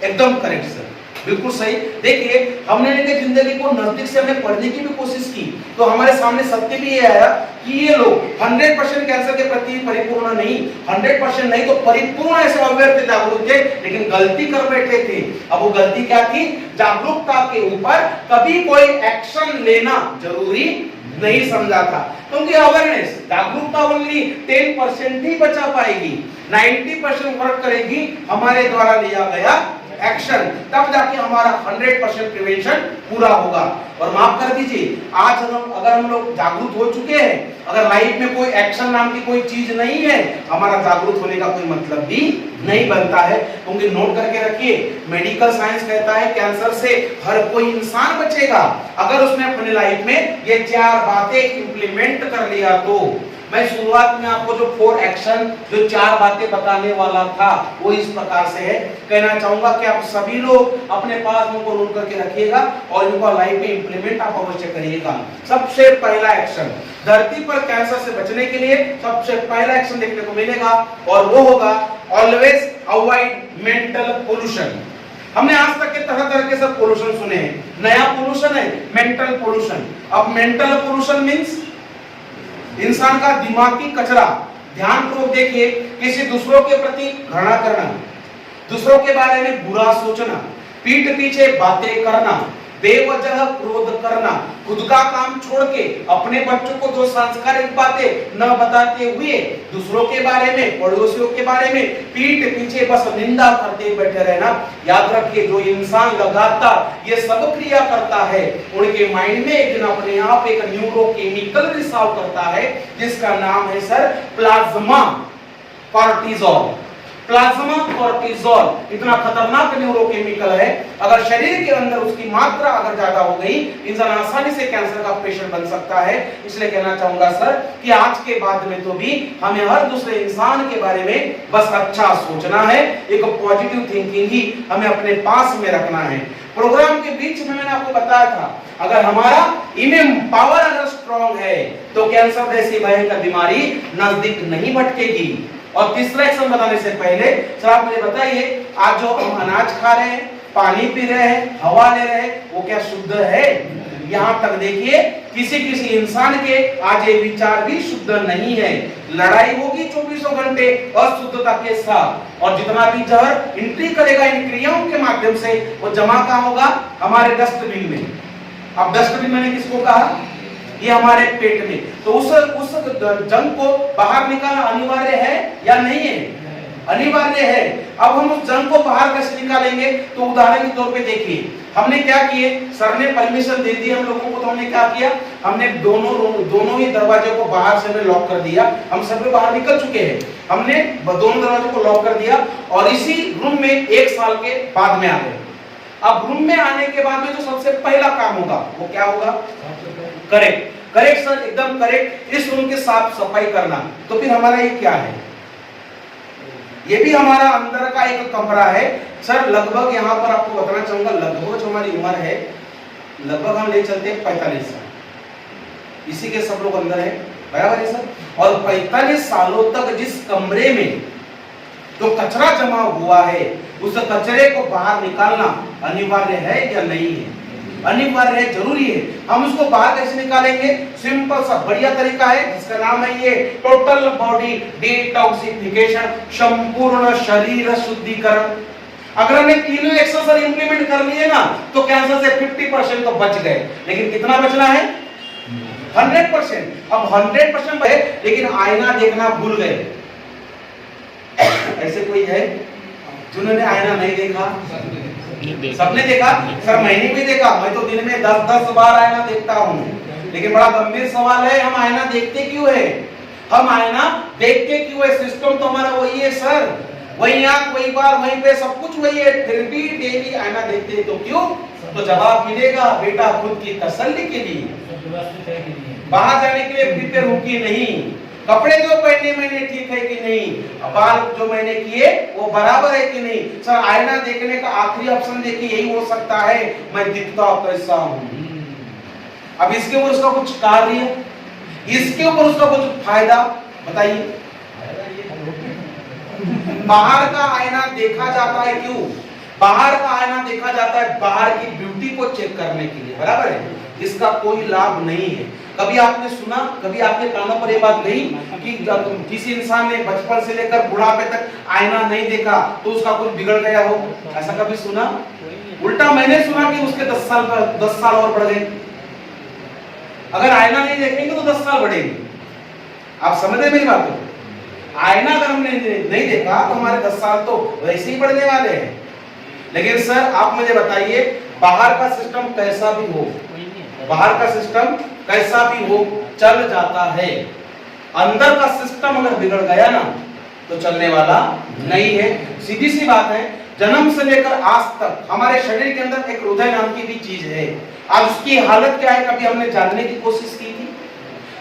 एकदम करेक्ट सर, बिल्कुल सही। देखिए, हमने इनके जिंदगी को नजदीक से हमने पढ़ने की भी कोशिश की, तो हमारे सामने सत्य भी ये आया कि ये लोग 100% कैंसर के प्रति परिपूर्ण नहीं, 100% नहीं तो परिपूर्ण ऐसे अवेयर थे, जागरूक थे, लेकिन गलती कर बैठे थे। अब वो गलती क्या थी? जागरूकता के ऊपर कभी कोई एक्शन लेना जरूरी नहीं समझा था, क्योंकि अवेयरनेस, जागरूकता ओनली 10% ही बचा पाएगी, 90% वर्क करेगी हमारे द्वारा लिया गया एक्शन, तब जाके हमारा 100% प्रिवेंशन पूरा होगा। और माफ कर दीजिए, आज अगर हम लोग जागरूक हो चुके हैं, अगर लाइफ में कोई एक्शन नाम की कोई चीज नहीं है, हमारा जागरूक होने का कोई मतलब भी नहीं बनता है। क्योंकि नोट करके रखिए, मेडिकल साइंस कहता है कैंसर से हर कोई इंसान बचेगा अगर उसने अपने लाइफ में ये 4 बातें इंप्लीमेंट कर लिया। तो मैं शुरुआत में आपको जो 4 एक्शन, जो 4 बातें बताने वाला था, वो इस प्रकार से है। कहना चाहूंगा कि आप सभी लोग अपने पास उनको नोट करके रखिएगा और इनको लाइफ में इंप्लीमेंट आप अवश्य करिएगा। सबसे पहला एक्शन, धरती पर कैंसर से बचने के लिए सबसे पहला एक्शन देखने को मिलेगा, और वो होगा ऑलवेज अवॉइड मेंटल पोल्यूशन। हमने आज तक के तरह तरह के सब पोल्यूशन सुने हैं, नया पोल्यूशन है मेंटल पोल्यूशन। अब मेंटल पोल्यूशन मींस इंसान का दिमागी कचरा। ध्यान पूर्वक देखिए, किसी दूसरों के प्रति घृणा करना, दूसरों के बारे में बुरा सोचना, पीठ पीछे बातें करना, बेवजह क्रोध करना, खुद का काम छोड़ के अपने बच्चों को जो सांस्कारिक बातें न बताते हुए दूसरों के बारे में, पड़ोसियों के बारे में पीठ पीछे बस निंदा करते बैठे रहना। याद रखिए, जो इंसान लगातार ये सब क्रिया करता है, उनके माइंड में एक दिन अपने आप एक न्यूरोकेमिकल रिसाव करता है, जिसका नाम है sir plasma cortisol. Plasma cortisol इतना खतरनाक न्यूरोकेमिकल है, अगर शरीर के अंदर उसकी मात्रा अगर ज्यादा हो गई, इंसान आसानी से कैंसर का पेशेंट बन सकता है। इसलिए कहना चाहूंगा सर कि आज के बाद में तो भी हमें हर दूसरे इंसान के बारे में बस अच्छा सोचना है, एक पॉजिटिव थिंकिंग ही हमें अपने पास में रखना है। प्रोग्राम के बीच में मैंने आपको बताया था, अगर हमारा इम्यून पावर अगर स्ट्रांग है तो कैंसर जैसी भयंकर बीमारी नजदीक नहीं भटकेगी। और तीसरा एक्शन बताने से पहले सर आप मुझे बताइए, आज जो हम अनाज खा रहे हैं, पानी पी रहे हैं, हवा ले रहे हैं, वो क्या शुद्ध है? यहाँ तक देखिए किसी किसी इंसान के आज ये विचार भी शुद्ध नहीं है। लड़ाई होगी 24 घंटे अशुद्धता के साथ, और जितना भी जहर एंट्री करेगा इन क्रियाओं के माध्यम से वो जमा कहाँ होगा? हमारे डस्टबिन में। अब डस्टबिन मैंने किसको कहा? ये हमारे पेट में। तो उस जंग को बाहर निकालना अनिवार्य है या नहीं है? अनिवार्य है। अब हम उस जंग को बाहर कैसे निकालेंगे? तो उदाहरण के तौर पे देखिए, हमने क्या किए, सर ने परमिशन दे दी हम लोगों को, तो हमने क्या किया, हमने दोनों ही दरवाजे को बाहर से लॉक कर दिया। हम सब बाहर निकल चुके हैं, हमने दोनों दरवाजों को लॉक कर दिया और इसी रूम में 1 साल के बाद में आ गए। अब रूम में आने के बाद में जो सबसे पहला काम होगा वो क्या होगा? करेक्ट सर, एकदम करेक्ट, इस रूम की साफ सफाई करना। तो फिर हमारा ये क्या है? ये भी हमारा अंदर का एक कमरा है सर। लगभग यहाँ पर आपको बताना चाहूंगा, लगभग जो हमारी उम्र है, लगभग हम ले चलते हैं 45 साल, इसी के सब लोग अंदर है, बराबर है सर। और 45 सालों तक जिस कमरे में जो कचरा जमा हुआ है, उस कचरे को बाहर निकालना अनिवार्य है या नहीं है? अनिवार्य है, जरूरी है। हम उसको बाहर कैसे निकालेंगे? सिंपल सा बढ़िया तरीका है, जिसका नाम है ये टोटल बॉडी डिटॉक्सिफिकेशन, संपूर्ण शरीर शुद्धिकरण। अगर हमने तीनों एक्सरसाइज इंप्लीमेंट कर लिए ना, तो कैंसर से 50% तो बच गए। लेकिन कितना बचना है? 100%। अब 100% बचे, लेकिन आईना देखना भूल गए। ऐसे कोई है जिन्होंने आईना नहीं देखा? सबने देखा सर, मैंने भी देखा। मैं तो दिन में 10-10 बार आईना देखता हूँ। लेकिन बड़ा गंभीर सवाल है, हम आईना देखते क्यों है? हम आईना देखते क्यों है? सिस्टम तो हमारा वही है सर, वही आंख, वही बार, वही पे सब कुछ वही है, फिर भी डेली आईना देखते हैं। तो क्यों? तो जवाब मिलेगा बेटा, खुद की तसल्ली के लिए, बाहर जाने के लिए प्रिपेयर हो कि नहीं, कपड़े जो पहने मैंने ठीक है कि नहीं, बाल जो मैंने किए वो बराबर है कि नहीं। सर आईना देखने का आखिरी ऑप्शन देखिए यही हो सकता है, मैं दिखता कैसा हूँ। अब इसके ऊपर उसका कुछ कार्य, इसके ऊपर उसका कुछ फायदा बताइए। बाहर का आईना देखा जाता है क्यों? बाहर का आईना देखा जाता है बाहर की ब्यूटी को चेक करने के लिए, बराबर है। इसका कोई लाभ नहीं है। कभी आपने सुना, कभी आपके कानों पर ये बात गई कि किसी इंसान ने बचपन से लेकर बुढ़ापे तक आईना नहीं देखा तो उसका कुछ बिगड़ गया हो? ऐसा कभी सुना? उल्टा मैंने सुना कि उसके 10 साल और बढ़ गए। अगर आईना नहीं देखेंगे तो 10 साल बढ़ेंगे। आप समझ रहे मेरी बात को? आईना अगर हमने नहीं देखा तो हमारे 10 साल तो वैसे ही बढ़ने वाले हैं। लेकिन सर आप मुझे बताइए, बाहर का सिस्टम कैसा भी हो, बाहर का सिस्टम कैसा भी हो चल जाता है, अंदर का सिस्टम अगर बिगड़ गया ना तो चलने वाला नहीं है। सीधी सी बात है, जन्म से लेकर आज तक हमारे शरीर के अंदर एक हृदय नाम की भी चीज है। आज उसकी हालत क्या है कभी हमने जानने की कोशिश की थी?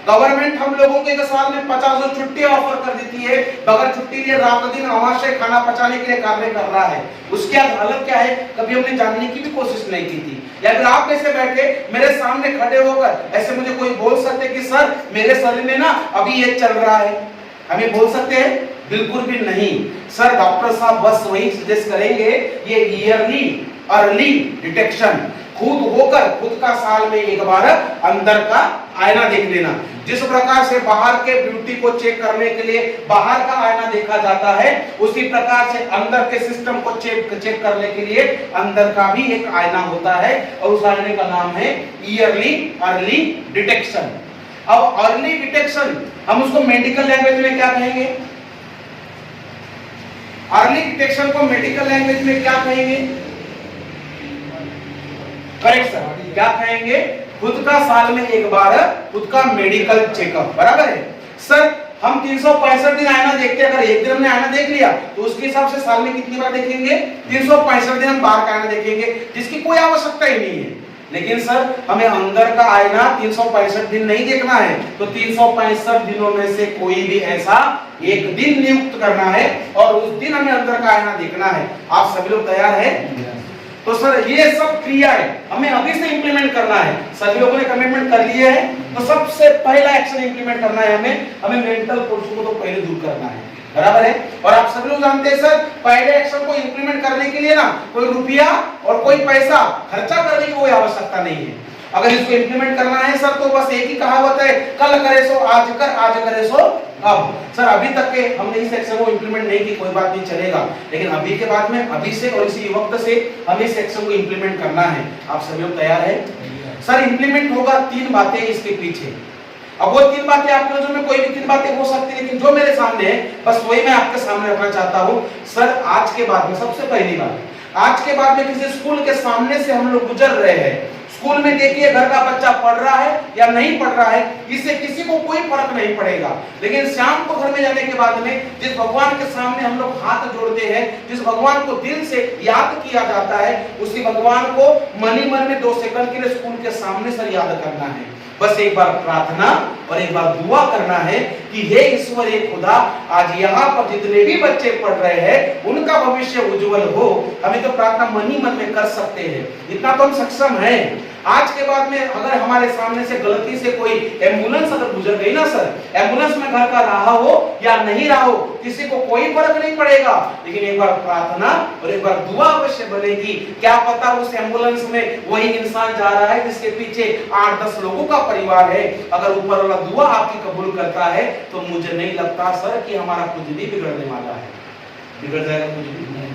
गवर्नमेंट हम लोगों को 1 साल में 50 छुट्टी ऑफर कर देती है, बगैर छुट्टी लिए रात दिन अवश्य खाना पचाने के लिए कार्य कर रहा है। उसकी हालत क्या है कभी हमने जानने की भी कोशिश नहीं की थी। या फिर आप कैसे बैठे मेरे सामने खड़े होकर ऐसे मुझे कोई बोल सकते कि सर मेरे शरीर में ना अभी ये चल रहा है, हमें बोल सकते हैं? बिल्कुल भी नहीं सर। डॉक्टर साहब बस वही सजेस्ट करेंगे, ये ईयरली अर्ली डिटेक्शन, खुद होकर खुद का साल में एक बार अंदर का आईना देख लेना। जिस प्रकार से बाहर के ब्यूटी को चेक करने के लिए बाहर का आईना देखा जाता है, उसी प्रकार से अंदर के सिस्टम को चेक करने के लिए अंदर का भी एक आईना होता है, और उस आईने का नाम है ईयरली अर्ली डिटेक्शन। अब अर्ली डिटेक्शन हम उसको मेडिकल लैंग्वेज में क्या कहेंगे? अर्ली डिटेक्शन को मेडिकल लैंग्वेज में क्या कहेंगे? करेक्ट सर, क्या कहेंगे? खुद का साल में एक बार खुद का मेडिकल चेकअप, बराबर है सर। हम 365 दिन आईना देखते हैं, अगर एक दिन हमने आईना देख लिया तो उसके हिसाब से साल में कितनी बार देखेंगे? 365 दिन हम बाहर का आईना देखेंगे, जिसकी कोई आवश्यकता ही नहीं है। लेकिन सर हमें अंदर का आईना 365 दिन नहीं देखना है, तो 365 दिनों में से कोई भी ऐसा एक दिन नियुक्त करना है और उस दिन हमें अंदर का आईना देखना है। आप सभी लोग तैयार हैं? तो सर ये सब क्रिया है, हमें अभी से इंप्लीमेंट करना है। सभी लोगों ने कमिटमेंट कर लिए है, तो सबसे पहला एक्शन इंप्लीमेंट करना है हमें मेंटल फोर्स को तो पहले दूर करना है, बराबर है। और आप सभी लोग जानते हैं सर, पहले एक्शन को इंप्लीमेंट करने के लिए ना कोई रुपया और कोई पैसा खर्चा करने की कोई आवश्यकता नहीं है। अगर इसको इंप्लीमेंट करना है सर, तो बस एक ही कहावत है, कल करे सो आज कर, आज करे सो अब। सर अभी तक के हमने इस एक्शन को इंप्लीमेंट नहीं की, कोई बात नहीं, चलेगा, लेकिन अभी के बाद में, अभी से और इसी वक्त से हमें इस एक्शन को इंप्लीमेंट करना है। आप सभी लोग तैयार है? सर इंप्लीमेंट होगा 3 बातें इसके पीछे। अब वो 3 बातें आपके नजर में कोई भी 3 बातें हो सकती है, लेकिन जो मेरे सामने है बस वही मैं आपके सामने रखना चाहता हूँ। सर आज के बाद में सबसे पहली बात, आज के बाद में किसी स्कूल के सामने से हम लोग गुजर रहे हैं, स्कूल में देखिए घर का बच्चा पढ़ रहा है या नहीं पढ़ रहा है, इससे किसी को कोई फर्क नहीं पड़ेगा। लेकिन शाम को घर में जाने के बाद में जिस भगवान के सामने हम लोग हाथ जोड़ते हैं, जिस भगवान को दिल से याद किया जाता है, उसी भगवान को मन ही मन में 2 सेकंड के लिए स्कूल के सामने सर याद करना है। बस एक बार प्रार्थना और एक बार दुआ करना है कि हे ईश्वर, हे खुदा, आज यहाँ पर जितने भी बच्चे पढ़ रहे हैं उनका भविष्य उज्जवल हो। हमें तो प्रार्थना मन ही मन में कर सकते हैं, इतना तो हम सक्षम हैं। आज के बाद में अगर हमारे सामने से गलती से कोई एम्बुलेंस अगर गुजर गई ना सर, एम्बुलेंस में घर का रहा हो या नहीं रहा हो, किसी को कोई फर्क नहीं पड़ेगा, लेकिन एक बार प्रार्थना और एक बार दुआ अवश्य बनेगी। क्या पता उस एम्बुलेंस में वही इंसान जा रहा है जिसके पीछे 8-10 लोगों का परिवार है। अगर ऊपर वाला दुआ आपकी कबूल करता है तो मुझे नहीं लगता सर कि हमारा कुछ भी बिगड़ने वाला है। बिगड़ जाएगा कुछ भी नहीं।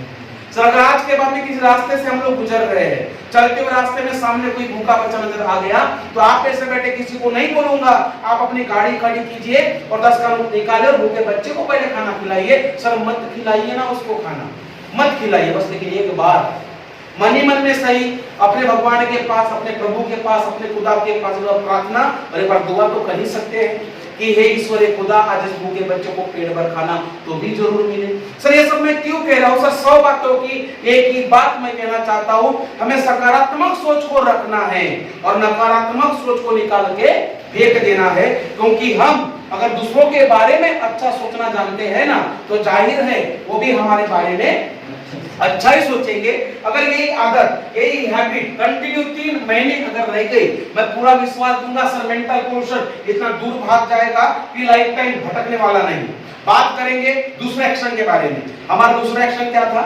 सर अगर आज के बाद में किसी रास्ते से हम लोग गुजर रहे हैं, चलते हुए रास्ते में सामने कोई भूखा बच्चा नजर आ गया, तो आप ऐसे बैठे किसी को नहीं बोलूंगा, आप अपनी गाड़ी खड़ी कीजिए और 10 का नोट निकाले और भूखे बच्चे को पहले खाना खिलाइए। सर मत खिलाइए ना उसको खाना, मत खिलाइए, बस लेकिन एक बार मन ही मन में सही अपने भगवान के पास, अपने प्रभु के पास, अपने खुदा के पास प्रार्थना और एक बार दुआ तो कर ही सकते हैं कि हे ईश्वर, हे खुदा, आज इस भूखे बच्चों को पेट भर खाना तो भी जरूर मिले। सर ये सब मैं क्यों कह रहा हूँ सर? 100 बातों की एक ही बात मैं कहना चाहता हूँ, हमें सकारात्मक सोच को रखना है और नकारात्मक सोच को निकाल के फेंक देना है। क्योंकि हम अगर दूसरों के बारे में अच्छा सोचना जानते हैं ना, तो जाहिर है वो भी हमारे बारे में अच्छा ही सोचेंगे। अगर यही आदत, यही हैबिट कंटिन्यू 3 महीने अगर रह गई, मैं पूरा विश्वास दूंगा सर मेंटल पोर्शन इतना दूर भाग जाएगा कि लाइफ टाइम भटकने वाला नहीं। बात करेंगे दूसरे एक्शन के बारे में। हमारा दूसरा एक्शन क्या था?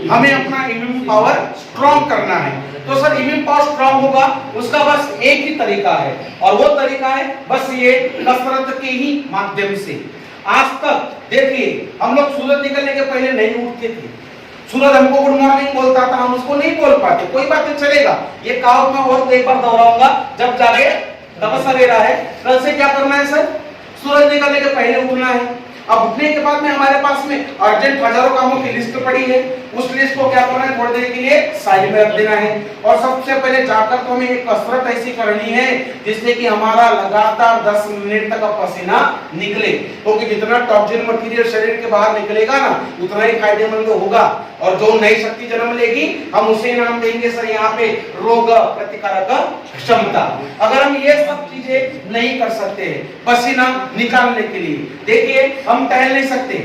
हमें अपना इम्यून पावर स्ट्रॉन्ग करना है। तो सर इम्यून पावर स्ट्रॉन्ग होगा उसका बस एक ही तरीका है, और वो तरीका है बस ये कसरत के ही माध्यम से। आज तक देखिए हम लोग सूरज निकलने के पहले नहीं उठते थे, सूरज हमको गुड मॉर्निंग बोलता था, हम उसको नहीं बोल पाते, कोई बात नहीं, चलेगा। ये कहावत मैं और एक बार दोहराऊंगा, जब जागे तब सवेरा है। कल से क्या करना है सर? सूरज निकलने के पहले उठना है। अब उठने के बाद में हमारे पास में अर्जेंट हजारों कामों की लिस्ट पड़ी है, उस लिस्ट को क्या करना है? थोड़ी देर के लिए साइड में रख देना है और सबसे पहले जाकर तो हमें एक कसरत ऐसी करनी है जिससे कि हमारा लगातार 10 मिनट तक पसीना निकले, क्योंकि जितना टॉक्सिन मटेरियल शरीर के बाहर निकलेगा ना उतना ही फायदेमंद होगा और जो नई शक्ति जन्म लेगी हम उसे नाम देंगे सर यहाँ पे रोग प्रतिकारक क्षमता। अगर हम ये सब चीजें नहीं कर सकते पसीना निकालने के लिए, देखिए हम टहल नहीं सकते,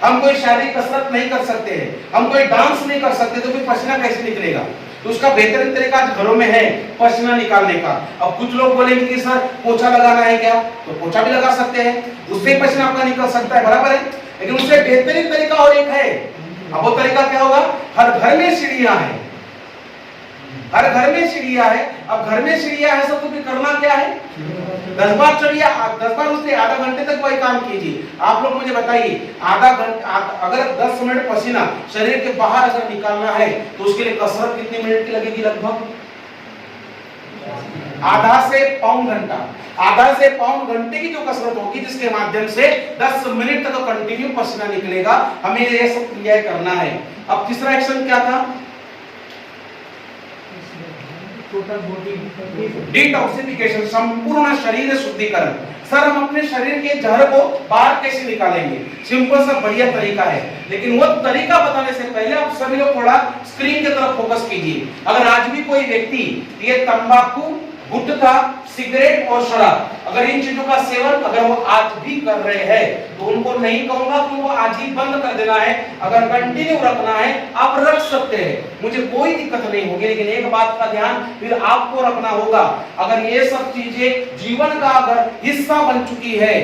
हम कोई शारीरिक कसरत नहीं कर सकते हैं, हम कोई डांस नहीं कर सकते, तो फिर पसीना कैसे निकलेगा? तो उसका बेहतरीन तरीका आज घरों में है पसीना निकालने का। अब कुछ लोग बोलेंगे कि सर पोछा लगाना है क्या? तो पोछा भी लगा सकते हैं, उससे पसीना आपका निकल सकता है, बराबर है। लेकिन उससे बेहतरीन तरीका और एक है। अब वो तरीका क्या होगा? हर घर में सीढ़ियां हैं, हर घर में सीढ़ियां है। अब घर में सीढ़ियां है सब, तो फिर करना क्या है? 10 बार चढ़िए, 10 बार उससे आधा घंटे तक वही काम कीजिए। आप लोग मुझे बताइए, आधा घंटा अगर 10 मिनट पसीना शरीर के बाहर अगर निकालना है तो उसके लिए कसरत कितनी मिनट की लगेगी? लगभग आधा से पौन घंटा, आधा से पौन घंटे की जो कसरत होगी जिसके माध्यम से 10 मिनट तक कंटिन्यू पसीना निकलेगा। हमें ये सब क्रिया करना है। अब तीसरा एक्शन क्या था? टोटल बॉडी डिटॉक्सिफिकेशन, संपूर्ण शरीर शुद्धिकरण। सर हम अपने शरीर के जहर को बाहर कैसे निकालेंगे? सिंपल सा बढ़िया तरीका है, लेकिन वो तरीका बताने से पहले आप सभी लोग थोड़ा स्क्रीन की तरफ फोकस कीजिए। अगर आज भी कोई व्यक्ति ये तंबाकू, गुटखा, सिगरेट और शराब, अगर इन चीजों का सेवन अगर वो आज भी कर रहे हैं तो उनको नहीं कहूंगा कि वो आज ही बंद कर देना है। अगर कंटिन्यू रखना है आप रख सकते हैं, मुझे कोई दिक्कत नहीं होगी, लेकिन एक बात का ध्यान फिर आपको रखना होगा। अगर ये सब चीजें जीवन का अगर हिस्सा बन चुकी है,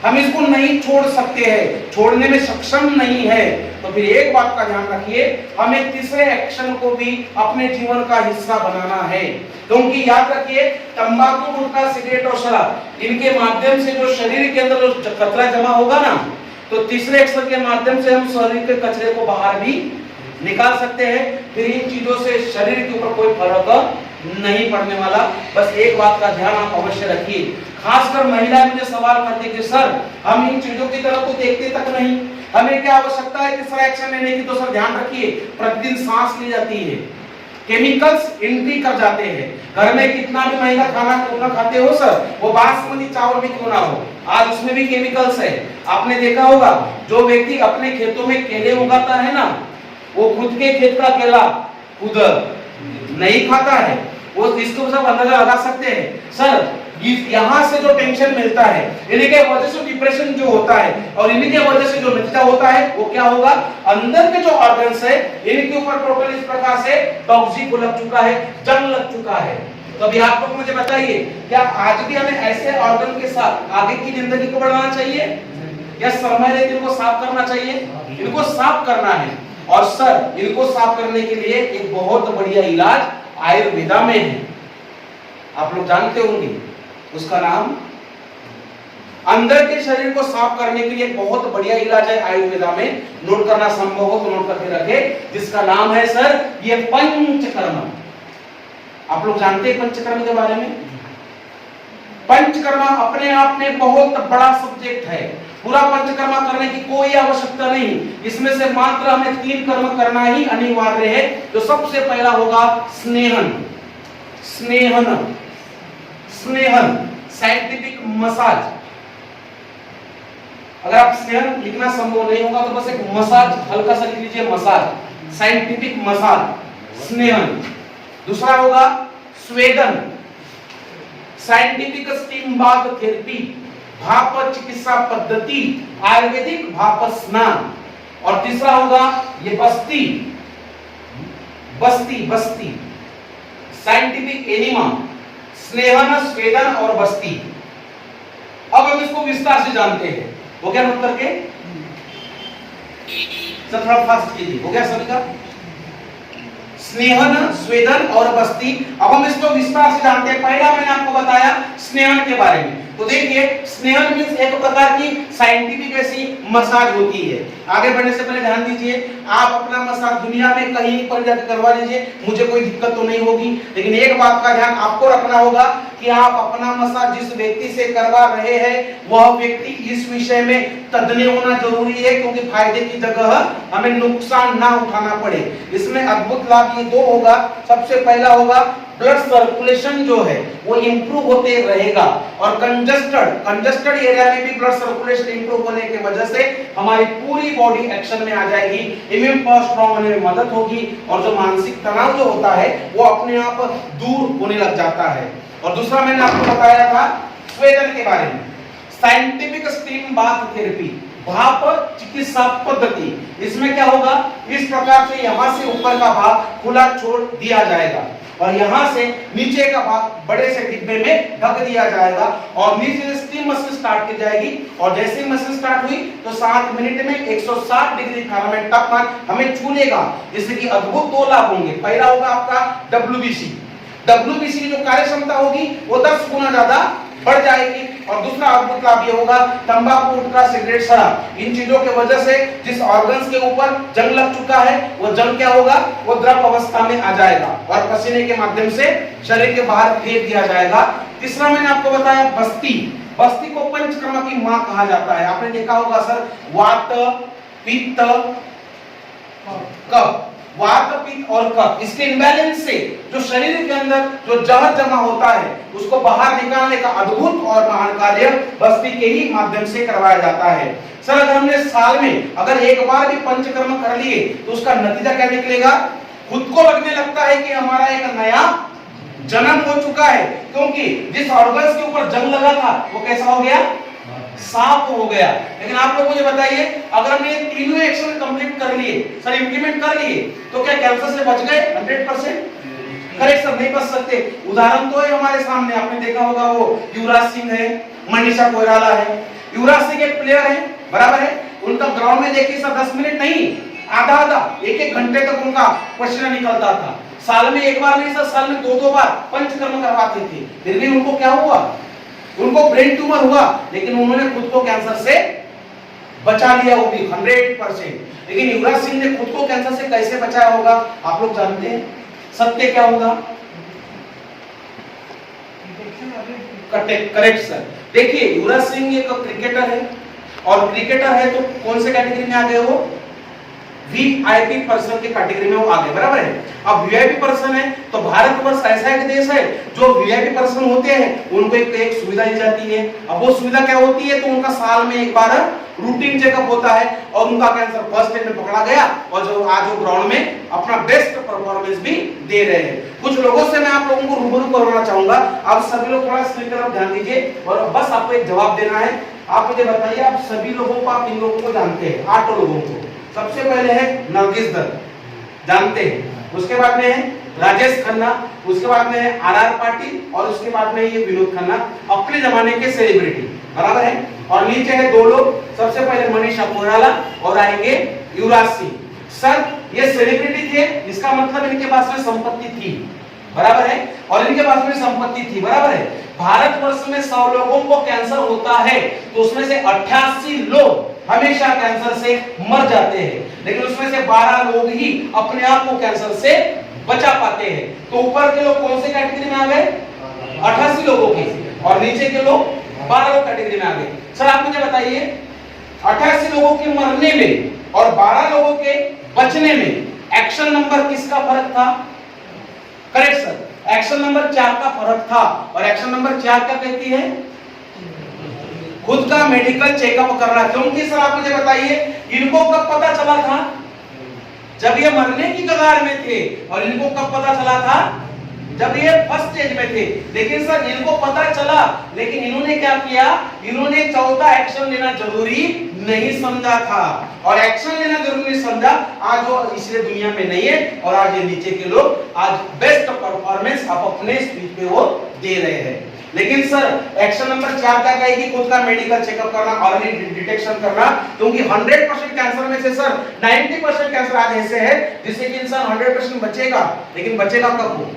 हम इसको नहीं छोड़ सकते हैं, छोड़ने में सक्षम नहीं है, तो फिर एक बात का ध्यान रखिए, हमें तीसरे एक्शन को भी अपने जीवन का हिस्सा बनाना है। क्योंकि याद रखिए, तंबाकू, गुटखा, सिगरेट और शराब, इनके माध्यम से जो शरीर के अंदर जो कचरा जमा होगा ना, तो तीसरे एक्शन के माध्यम से हम शरीर के कचरे को बाहर भी निकाल सकते हैं। फिर इन चीजों से शरीर के ऊपर कोई फर्क नहीं पड़ने वाला। बस एक बात का ध्यान आप अवश्य रखिए। खासकर महिलाएं मुझे सवाल करती कि सर हम इन चीजों की तरफ तो देखते तक नहीं, हमें क्या आवश्यकता है तीसरा एक्शन लेने की? तो सर ध्यान रखिए, प्रतिदिन सांस ली जाती है, केमिकल्स एंट्री कर जाते हैं। घर में कितना भी महंगा खाना क्यों ना खाते हो सर, वो बासमती चावल भी क्यों ना हो, आज उसमें भी केमिकल्स है। आपने देखा होगा, जो व्यक्ति अपने खेतों में केले उगाता है ना, वो खुद के खेत का केला खुद नहीं खाता है। वो इसको सब अंदाजा लगा सकते हैं सर, यहाँ से जो टेंशन मिलता है, इन्हीं के वजह से डिप्रेशन जो होता है, और इन्हीं के वजह से जो नतीजा होता है वो क्या होगा, अंदर के जो ऑर्गन्स है इनके ऊपर टोटल इस प्रकार से टॉक्सिक लग चुका है, जंग लग चुका है। तो अभी आप लोग मुझे बताइए, क्या आज भी हमें ऐसे ऑर्गन के साथ आगे की जिंदगी को बढ़ाना चाहिए या समय रहते इनको साफ करना चाहिए? इनको साफ करना है। और सर इनको साफ करने के लिए एक बहुत बढ़िया इलाज आयुर्वेदा में है, आप लोग जानते होंगे, उसका नाम, अंदर के शरीर को साफ करने के लिए बहुत बढ़िया इलाज है आयुर्वेदा में, नोट करना संभव हो तो नोट करके रखे, जिसका नाम है सर ये पंचकर्म। आप लोग जानते हैं पंचकर्म के बारे में? पंचकर्मा अपने आप में बहुत बड़ा सब्जेक्ट है, पूरा पंचकर्मा करने की कोई आवश्यकता नहीं, इसमें से मात्र हमें 3 कर्म करना ही अनिवार्य है। तो सबसे पहला होगा स्नेहन, स्नेहन, स्नेहन, साइंटिफिक मसाज। अगर आप स्नेहन लिखना संभव नहीं होगा तो बस एक मसाज हल्का सा लिख लीजिए, मसाज, साइंटिफिक मसाज, स्नेहन। दूसरा होगा स्वेदन, साइंटिफिक स्टीम बाथ थेरेपी, भाप चिकित्सा पद्धति, आयुर्वेदिक भाप स्नान। और तीसरा होगा ये बस्ती, बस्ती, बस्ती, साइंटिफिक एनिमा, स्नेहन, स्वेदन और बस्ती। अब हम इसको विस्तार से जानते हैं। हो गया नोट करके? सर थोड़ा फास्ट कीजिए, हो गया सभी का? स्नेहन, स्वेदन और बस्ती। अब हम इसको विस्तार से जानते हैं। पहला मैंने आपको बताया स्नेहन के बारे में, तो देखिए स्नेहन मींस एक प्रकार की साइंटिफिक ऐसी मसाज होती है। आगे बढ़ने से पहले ध्यान दीजिए, आप अपना मसाज दुनिया में कहीं पर जाकर करवा लीजिए, मुझे कोई दिक्कत तो नहीं होगी, लेकिन एक बात का ध्यान आपको रखना होगा कि आप अपना मसाज जिस व्यक्ति से करवा रहे हैं वह व्यक्ति इस विषय में तज्ञ होना जरूरी है, क्योंकि फायदे की जगह हमें नुकसान ना उठाना पड़े। इसमें अद्भुत लाभ ये 2 होगा। सबसे पहला होगा ब्लड सर्कुलेशन जो है वो इंप्रूव होते रहेगा, और कंजस्टेड एरिया में भी ब्लड सर्कुलेशन इंप्रूव होने की वजह से हमारी पूरी बॉडी एक्शन में आ जाएगी, इम्यून पावर स्ट्रांग होने में मदद होगी, और जो मानसिक तनाव जो होता है वो अपने आप दूर होने लग जाता है। और दूसरा मैंने आपको बताया था स्वेदन के बारे में, साइंटिफिक स्टीम बाथ थेरेपी, भाप चिकित्सा पद्धति। इसमें क्या होगा, इस प्रकार से यहां से ऊपर का भाग खुला छोड़ दिया जाएगा और यहां से नीचे का भाग बड़े से डिब्बे में ढक दिया जाएगा, और नीचे से स्टीम मशीन स्टार्ट की जाएगी, और जैसे ही मशीन स्टार्ट हुई तो 7 मिनट में 160 डिग्री फारेनहाइट तापमान हमें छू लेगा, जिससे कि अद्भुत 2 लाभ होंगे। पहला होगा आपका WBC की जो कार्य क्षमता होगी वो 10 गुना ज्यादा बढ़ जाएगी, और दूसरा अद्भुत लाभ ये होगा तंबाकू, गुटखा, सिगरेट, शराब, इन चीजों के वजह से जिस ऑर्गन्स के ऊपर जंग लग चुका है वो जंग क्या होगा, वो द्रव अवस्था में आ जाएगा और पसीने के माध्यम से शरीर के बाहर फेंक दिया जाएगा। तीसरा मैंने आपको बताया बस्ती, बस्ती को पंचकर्म की मां कहा जाता है। आपने देखा होगा सर, वात, पित्त, कफ, वात पित्त और कफ, इसके इम्बैलेंस से जो शरीर के अंदर जो जहर जमा होता है उसको बाहर निकालने का अद्भुत और महान कार्य बस्ती के ही माध्यम से करवाया जाता है। सर अगर हमने साल में अगर एक बार भी पंचकर्म कर लिए तो उसका नतीजा क्या निकलेगा? खुद को लगने लगता है कि हमारा एक नया जन्म हो चुका है, क्योंकि जिस ऑर्गन्स के ऊपर जंग लगा था वो कैसा हो गया? साफ हो गया। लेकिन आप लोग मुझे बताइए, अगर हमने ये तीनों एक्शन कंप्लीट कर लिए, सर इंप्लीमेंट कर लिए, तो क्या कैंसर से बच गए 100%? करेक्ट सर, नहीं बच सकते। उदाहरण तो है हमारे सामने, आपने देखा होगा वो युवराज सिंह है, मनीषा कोइराला है। युवराज सिंह एक प्लेयर है, बराबर है, उनका ग्राउंड में देखिए सर 10 मिनट नहीं, आधा एक घंटे तक उनका पसीना निकलता था। साल में एक बार नहीं सर, साल में 2 बार पंचकर्म करवाते थे, फिर भी उनको क्या हुआ? उनको ब्रेन ट्यूमर हुआ, लेकिन उन्होंने खुद को कैंसर से बचा लिया, वो भी 100%। लेकिन युवराज सिंह ने खुद को कैंसर से कैसे बचाया होगा आप लोग जानते हैं? सत्य क्या होगा? Correct sir. देखिए युवराज सिंह एक क्रिकेटर है, और क्रिकेटर है तो कौन से कैटेगरी में आ गए वो? वीआईपी पर्सन के कैटेगरी में वो आ गए, बराबर है। अब वीआईपी पर्सन है तो भारतवर्ष ऐसा एक देश है जो वीआईपी पर्सन होते हैं उनको एक सुविधा दी जाती है। अब वो सुविधा क्या होती है? तो उनका साल में एक बार रूटीन चेकअप होता है, और उनका कैंसर फर्स्ट स्टेज में पकड़ा गया, और जो आज वो ग्राउंड में अपना बेस्ट परफॉर्मेंस भी दे रहे हैं। कुछ लोगों से मैं आप लोगों को रूबरू करवाना चाहूंगा। आप सभी लोग थोड़ा स्क्रीन की तरफ ध्यान दीजिए, और बस आपको एक जवाब देना है। आप मुझे बताइए, आप सभी लोगों को, आप इन लोगों को जानते हैं, 8 लोगों को। सबसे पहले है नरगिस दत्त, जानते हैं। उसके बाद में है राजेश खन्ना, उसके बाद में है आर पाटिल, और उसके बाद में ये विनोद खन्ना, अपने जमाने के सेलिब्रिटी, बराबर है। और नीचे है 2 लोग, सबसे पहले मनीषा कोइराला और आएंगे युवराज सिंह। सर ये सेलिब्रिटी थे, इसका मतलब इनके पास में संपत्ति थी, बराबर है, और इनके पास में संपत्ति थी, बराबर है। भारतवर्ष में 100 लोगों को कैंसर होता है तो उसमें से 88 लोग हमेशा कैंसर से मर जाते हैं, लेकिन उसमें से 12 लोग ही अपने आप को कैंसर से बचा पाते हैं। तो ऊपर के लोग कौन से कैटेगरी में आ गए? 88 लोगों के, और नीचे के लोग 12 लोग कैटेगरी में आ गए। सर आप मुझे बताइए, 88 लोगों के मरने में और 12 लोगों के बचने में एक्शन नंबर किसका फर्क था? करेक्ट सर, एक्शन नंबर 4 का फर्क था। और एक्शन नंबर 4 क्या कहती है? खुद का मेडिकल चेकअप करना। क्योंकि सर आप मुझे बताइए, इनको कब पता चला था? जब ये मरने की कगार में थे। और इनको कब पता चला था? जब ये फर्स्ट स्टेज में थे। लेकिन सर इनको पता चला, लेकिन इन्होंने क्या किया? इन्होंने चौथा एक्शन लेना जरूरी नहीं समझा था, और एक्शन लेना जरूरी नहीं समझा। आज वो इसलिए दुनिया में नहीं है, और आज ये नीचे के लोग आज बेस्ट परफॉर्मेंस अपने स्पीच पे वो दे रहे हैं। लेकिन सर एक्शन नंबर 4 क्या कहेगी? खुद का मेडिकल चेकअप करना, अर्ली डिटेक्शन करना। क्योंकि 100% कैंसर में से सर 90% कैंसर आज ऐसे है जिससे कि इंसान 100% बचेगा, लेकिन बचेगा कब? वो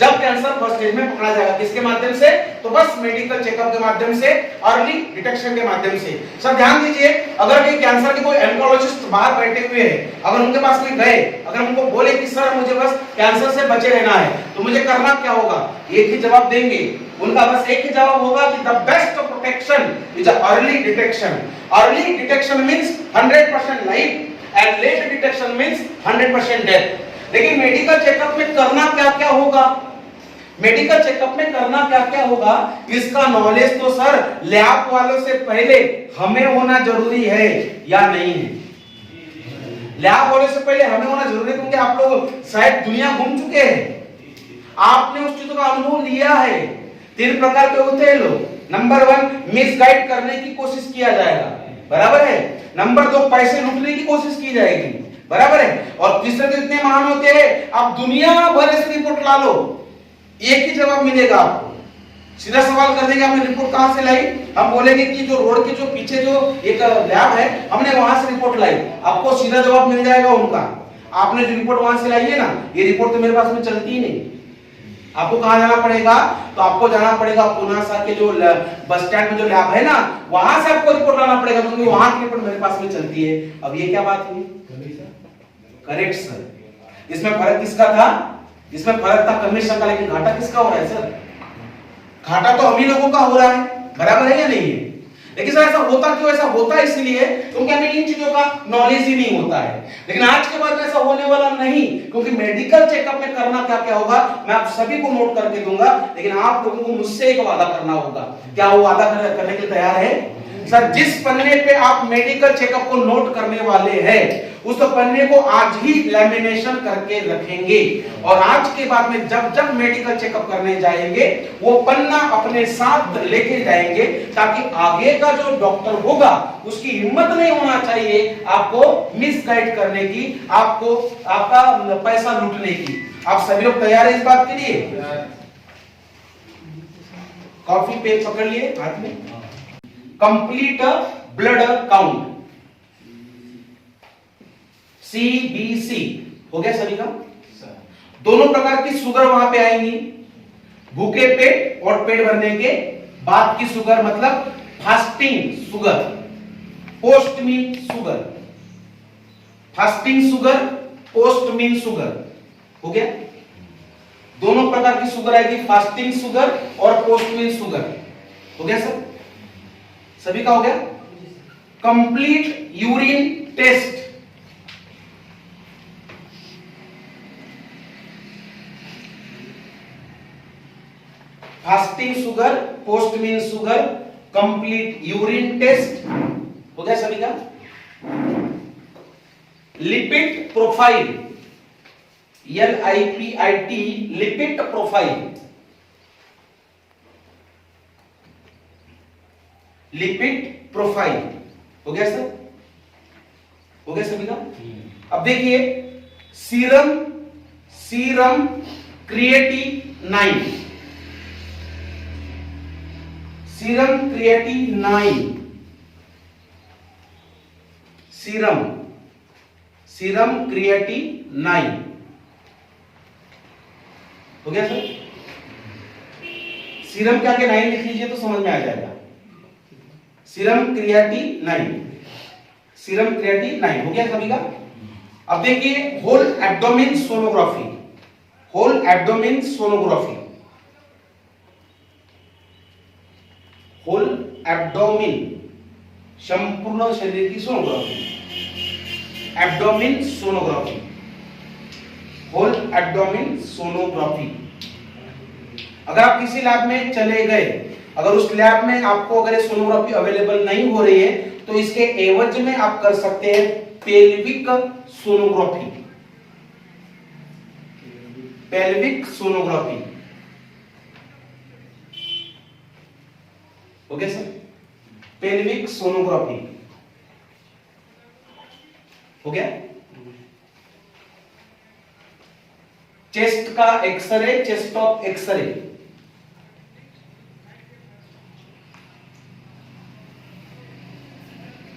जब कैंसर फर्स्ट स्टेज में पकड़ा जाएगा। किसके माध्यम से? तो बस मेडिकल चेकअप के माध्यम से, अर्ली डिटेक्शन के माध्यम से। सर ध्यान दीजिए, अगर कोई कैंसर के कोई एंकोलॉजिस्ट बाहर बैठे हुए हैं, अगर उनके पास कोई गए, अगर उनको बोले कि सर मुझे बस कैंसर से बचे रहना है, तो मुझे करना क्या होगा? एक ही जवाब देंगे, उनका बस एक ही जवाब होगा कि the best protection is early detection. Early detection means 100% life, and let detection means 100% death. लेकिन मेडिकल चेकअप में करना क्या क्या होगा? मेडिकल चेकअप में करना क्या क्या होगा, इसका नॉलेज तो सर लैब वालों से पहले हमें होना जरूरी है या नहीं है? लैब वालों से पहले हमें होना जरूरी है, क्योंकि आप लोग शायद दुनिया घूम चुके हैं, आपने उस चीजों का अनुभव लिया है। 3 प्रकार के होते हैं लोग। नंबर 1 मिसगाइड करने की कोशिश किया जाएगा, बराबर है। नंबर 2 पैसे लूटने की कोशिश की जाएगी, बराबर है। और तीसरे तो इतने महान होते हैं, आप दुनिया भर से रिपोर्ट ला लो, एक ही जवाब मिलेगा आपको। सीधा सवाल कर देंगे आपने रिपोर्ट कहां से लाई? हम बोलेंगे कि जो रोड के जो पीछे जो एक लैब है, हमने वहां से रिपोर्ट लाई, आपको सीधा जवाब मिल जाएगा उनका। आपने जो रिपोर्ट वहां से लाई है ना, ये रिपोर्ट तो मेरे पास में चलती ही नहीं। आपको कहां जाना पड़ेगा? तो आपको जाना पड़ेगा पुनासा के जो बस स्टैंड में जो लैब है ना, वहां से आपको रिपोर्ट लाना पड़ेगा, क्योंकि वहां की रिपोर्ट मेरे पास में चलती है। अब ये क्या बात हुई? Correct sir. इसमें फर्क किसका था? इसमें फर्क था कमीशन का, लेकिन घाटा किसका हो रहा है सर? घाटा तो हम ही लोगों का हो रहा है, बराबर है या नहीं है? लेकिन सर ऐसा होता क्यों? ऐसा होता इसलिए क्योंकि हमें इन चीजों का नॉलेज ही नहीं होता है। लेकिन आज के बाद में ऐसा होने वाला नहीं, क्योंकि मेडिकल चेकअप में करना क्या क्या होगा मैं आप सभी को नोट करके दूंगा, लेकिन आप लोगों को मुझसे एक वादा करना होगा। क्या वो वादा करने के लिए तैयार है? सर जिस पन्ने पे आप मेडिकल चेकअप को नोट करने वाले हैं उस पन्ने को आज ही लैमिनेशन करके रखेंगे, और आज के बाद में जब जब मेडिकल चेकअप करने जाएंगे वो पन्ना अपने साथ लेके जाएंगे, ताकि आगे का जो डॉक्टर होगा उसकी हिम्मत नहीं होना चाहिए आपको मिसगाइड करने की, आपको आपका पैसा लूटने की। आप सभी लोग तैयार हैं इस बात के लिए? कॉपी पेज पकड़ लिए हाथ में। कंप्लीट ब्लड काउंट, CBC हो गया सभी का? दोनों प्रकार की शुगर वहां पे आएंगी, भूखे पेट और पेट भरने के बाद की शुगर, मतलब fasting sugar, post meal sugar, fasting sugar, post meal sugar हो गया। दोनों प्रकार की शुगर आएगी, फास्टिंग शुगर और पोस्ट मील शुगर हो गया सर? सभी का हो गया? Complete urine test, fasting sugar, post meal sugar, complete urine test हो गया सभी का? Lipid profile, LIPID, lipid profile, lipid profile हो गया सर? हो गया सभी का? अब देखिए serum creatinine, serum creatinine, serum creatinine हो गया सर? सीरम क्या के 9 लिख लीजिए तो समझ में आ जाएगा। सीरम क्रिएटिनाइन, सीरम क्रिएटिनाइन हो गया सभी का? अब देखिए whole abdomen sonography, whole abdomen sonography, whole abdomen संपूर्ण शरीर की sonography, abdomen sonography, whole abdomen sonography. अगर आप किसी लैब में चले गए, अगर उस लैब में आपको अगर सोनोग्राफी अवेलेबल नहीं हो रही है तो इसके एवज में आप कर सकते हैं पेल्विक सोनोग्राफी, पेल्विक सोनोग्राफी हो गया सर? पेल्विक सोनोग्राफी हो गया। चेस्ट का x-ray, chest of x-ray,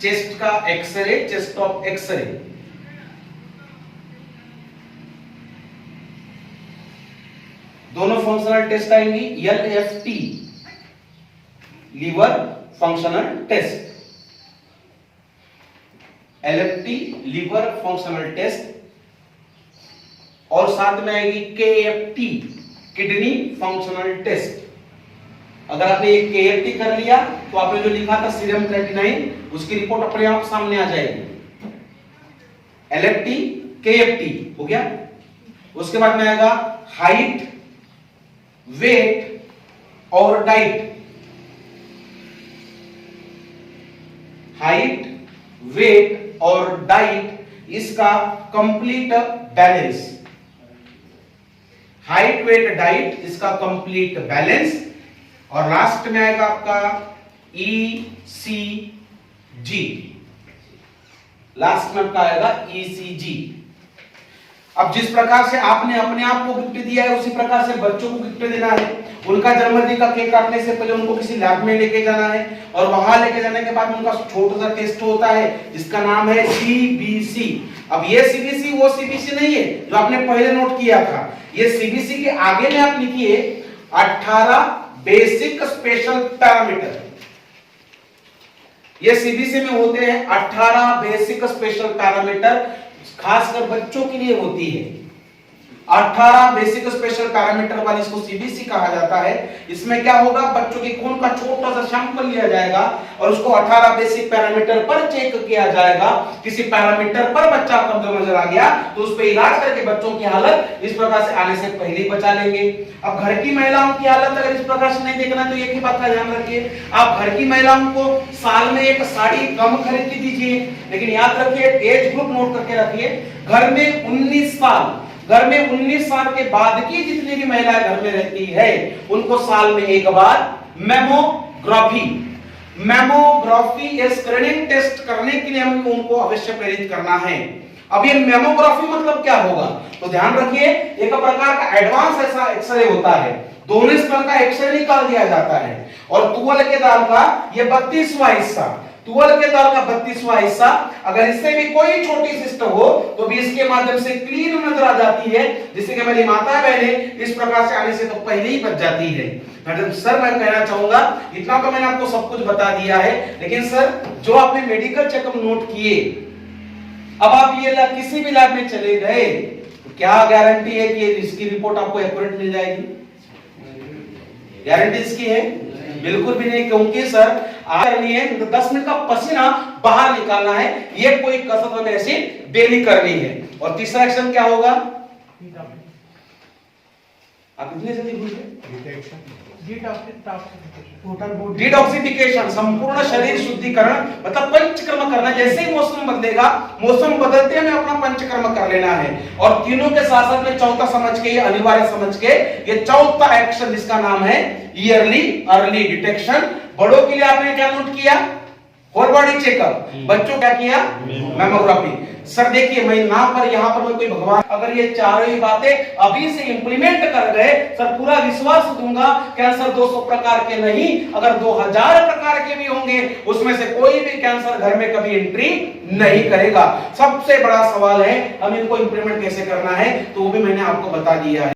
chest का एक्सरे, चेस्ट ऑफ एक्सरे, दोनों फंक्शनल टेस्ट आएंगी। LFT, liver functional test, LFT liver functional test, और साथ में आएगी KFT, किडनी फंक्शनल टेस्ट। अगर आपने ये KFT कर लिया तो आपने जो लिखा था सीरम क्रिएटिनाइन उसकी रिपोर्ट अपने आप सामने आ जाएगी। LFT, KFT हो गया। उसके बाद में आएगा हाइट, वेट और डाइट, हाइट, वेट और डाइट, इसका complete balance, height, weight, diet, इसका कंप्लीट बैलेंस, और लास्ट में आएगा आपका ECG, लास्ट में आपका आएगा ECG। अब जिस प्रकार से आपने अपने आप को गिफ्ट दिया है उसी प्रकार से बच्चों को गिफ्ट देना है। उनका जन्मदिन का केक काटने से पहले उनको किसी लैब में लेके जाना है, और वहां लेके जाने के बाद उनका छोटा सा टेस्ट होता है जिसका नाम है CBC। अब ये CBC वो CBC नहीं है जो आपने पहले नोट किया था। ये CBC के आगे में आप लिखिए 18 बेसिक स्पेशल पैरामीटर। ये CBC में होते हैं 18 बेसिक स्पेशल पैरामीटर, खासकर बच्चों के लिए होती है। 18 बेसिक स्पेशल पैरामीटर वाली, इसको सीबीसी कहा जाता है। इसमें क्या होगा, बच्चों के खून का छोटा सा सैंपल लिया जाएगा और उसको 18 बेसिक पैरामीटर पर चेक किया जाएगा। किसी पैरामीटर पर बच्चा कमजोर नजर आ गया तो उस पर इलाज करके बच्चों की हालत इस प्रकार से आने से पहले ही बचा लेंगे। अब घर की महिलाओं की हालत अगर इस प्रकार से नहीं देखना तो एक ही बात का ध्यान रखिए, आप घर की महिलाओं को साल में एक साड़ी कम खरीद के दीजिए, लेकिन याद रखिए एज ग्रुप नोट करके रखिए। घर में 19 साल के बाद की जितनी भी महिलाएं घर में रहती है उनको साल में एक बार मेमोग्राफी स्क्रीनिंग टेस्ट करने के लिए हमको उनको अवश्य प्रेरित करना है। अब ये मेमोग्राफी मतलब क्या होगा, तो ध्यान रखिए एक प्रकार का एडवांस ऐसा एक्सरे होता है, दोनों स्तन का एक्सरे निकाल दिया जाता है और तुअल के दाल का ये 32वां हिस्सा, तुअल के दाल का 32वां हिस्सा अगर इससे भी कोई छोटी सिस्ट हो तो भी इसके माध्यम से क्लीन नजर आ जाती है, जिससे कि मेरी माता बहने इस प्रकार से आने से तो पहले ही बच जाती है। मैडम सर मैं कहना चाहूंगा इतना तो मैंने आपको सब कुछ बता दिया है, लेकिन सर जो आपने मेडिकल चेकअप नोट किए, अब आप ये किसी भी लैब में चले गए तो क्या गारंटी है कि इसकी रिपोर्ट आपको एक्यूरेट मिल जाएगी? गारंटी इसकी है? बिल्कुल भी नहीं, क्योंकि सर करनी है 10 मिनट का पसीना बाहर निकालना है, ये कोई कसरत हमें ऐसी डेली करनी है। और तीसरा एक्शन क्या होगा, आप इतने जल्दी भूल गए? डिटॉक्सिफिकेशन, संपूर्ण शरीर शुद्धिकरण, मतलब पंचकर्म करना। जैसे ही मौसम बदलेगा, मौसम बदलते हमें अपना पंचकर्म कर लेना है। और तीनों के साथ साथ में चौथा समझ के, ये अनिवार्य समझ के, ये चौथा एक्शन जिसका नाम है ईयरली अर्ली डिटेक्शन। बड़ों के लिए आपने क्या नोट किया, होल बॉडी चेकअप, बच्चों क्या किया, मेमोग्राफी। सर देखिए मैं यहाँ पर मैं कोई भगवान, अगर ये चारों ही बातें अभी से इंप्लीमेंट कर गए, सर पूरा विश्वास दूंगा कैंसर 200 प्रकार के नहीं, अगर 2000 प्रकार के भी होंगे उसमें से कोई भी कैंसर घर में कभी एंट्री नहीं करेगा। सबसे बड़ा सवाल है हम इनको इंप्लीमेंट कैसे करना है, तो वो भी मैंने आपको बता दिया है।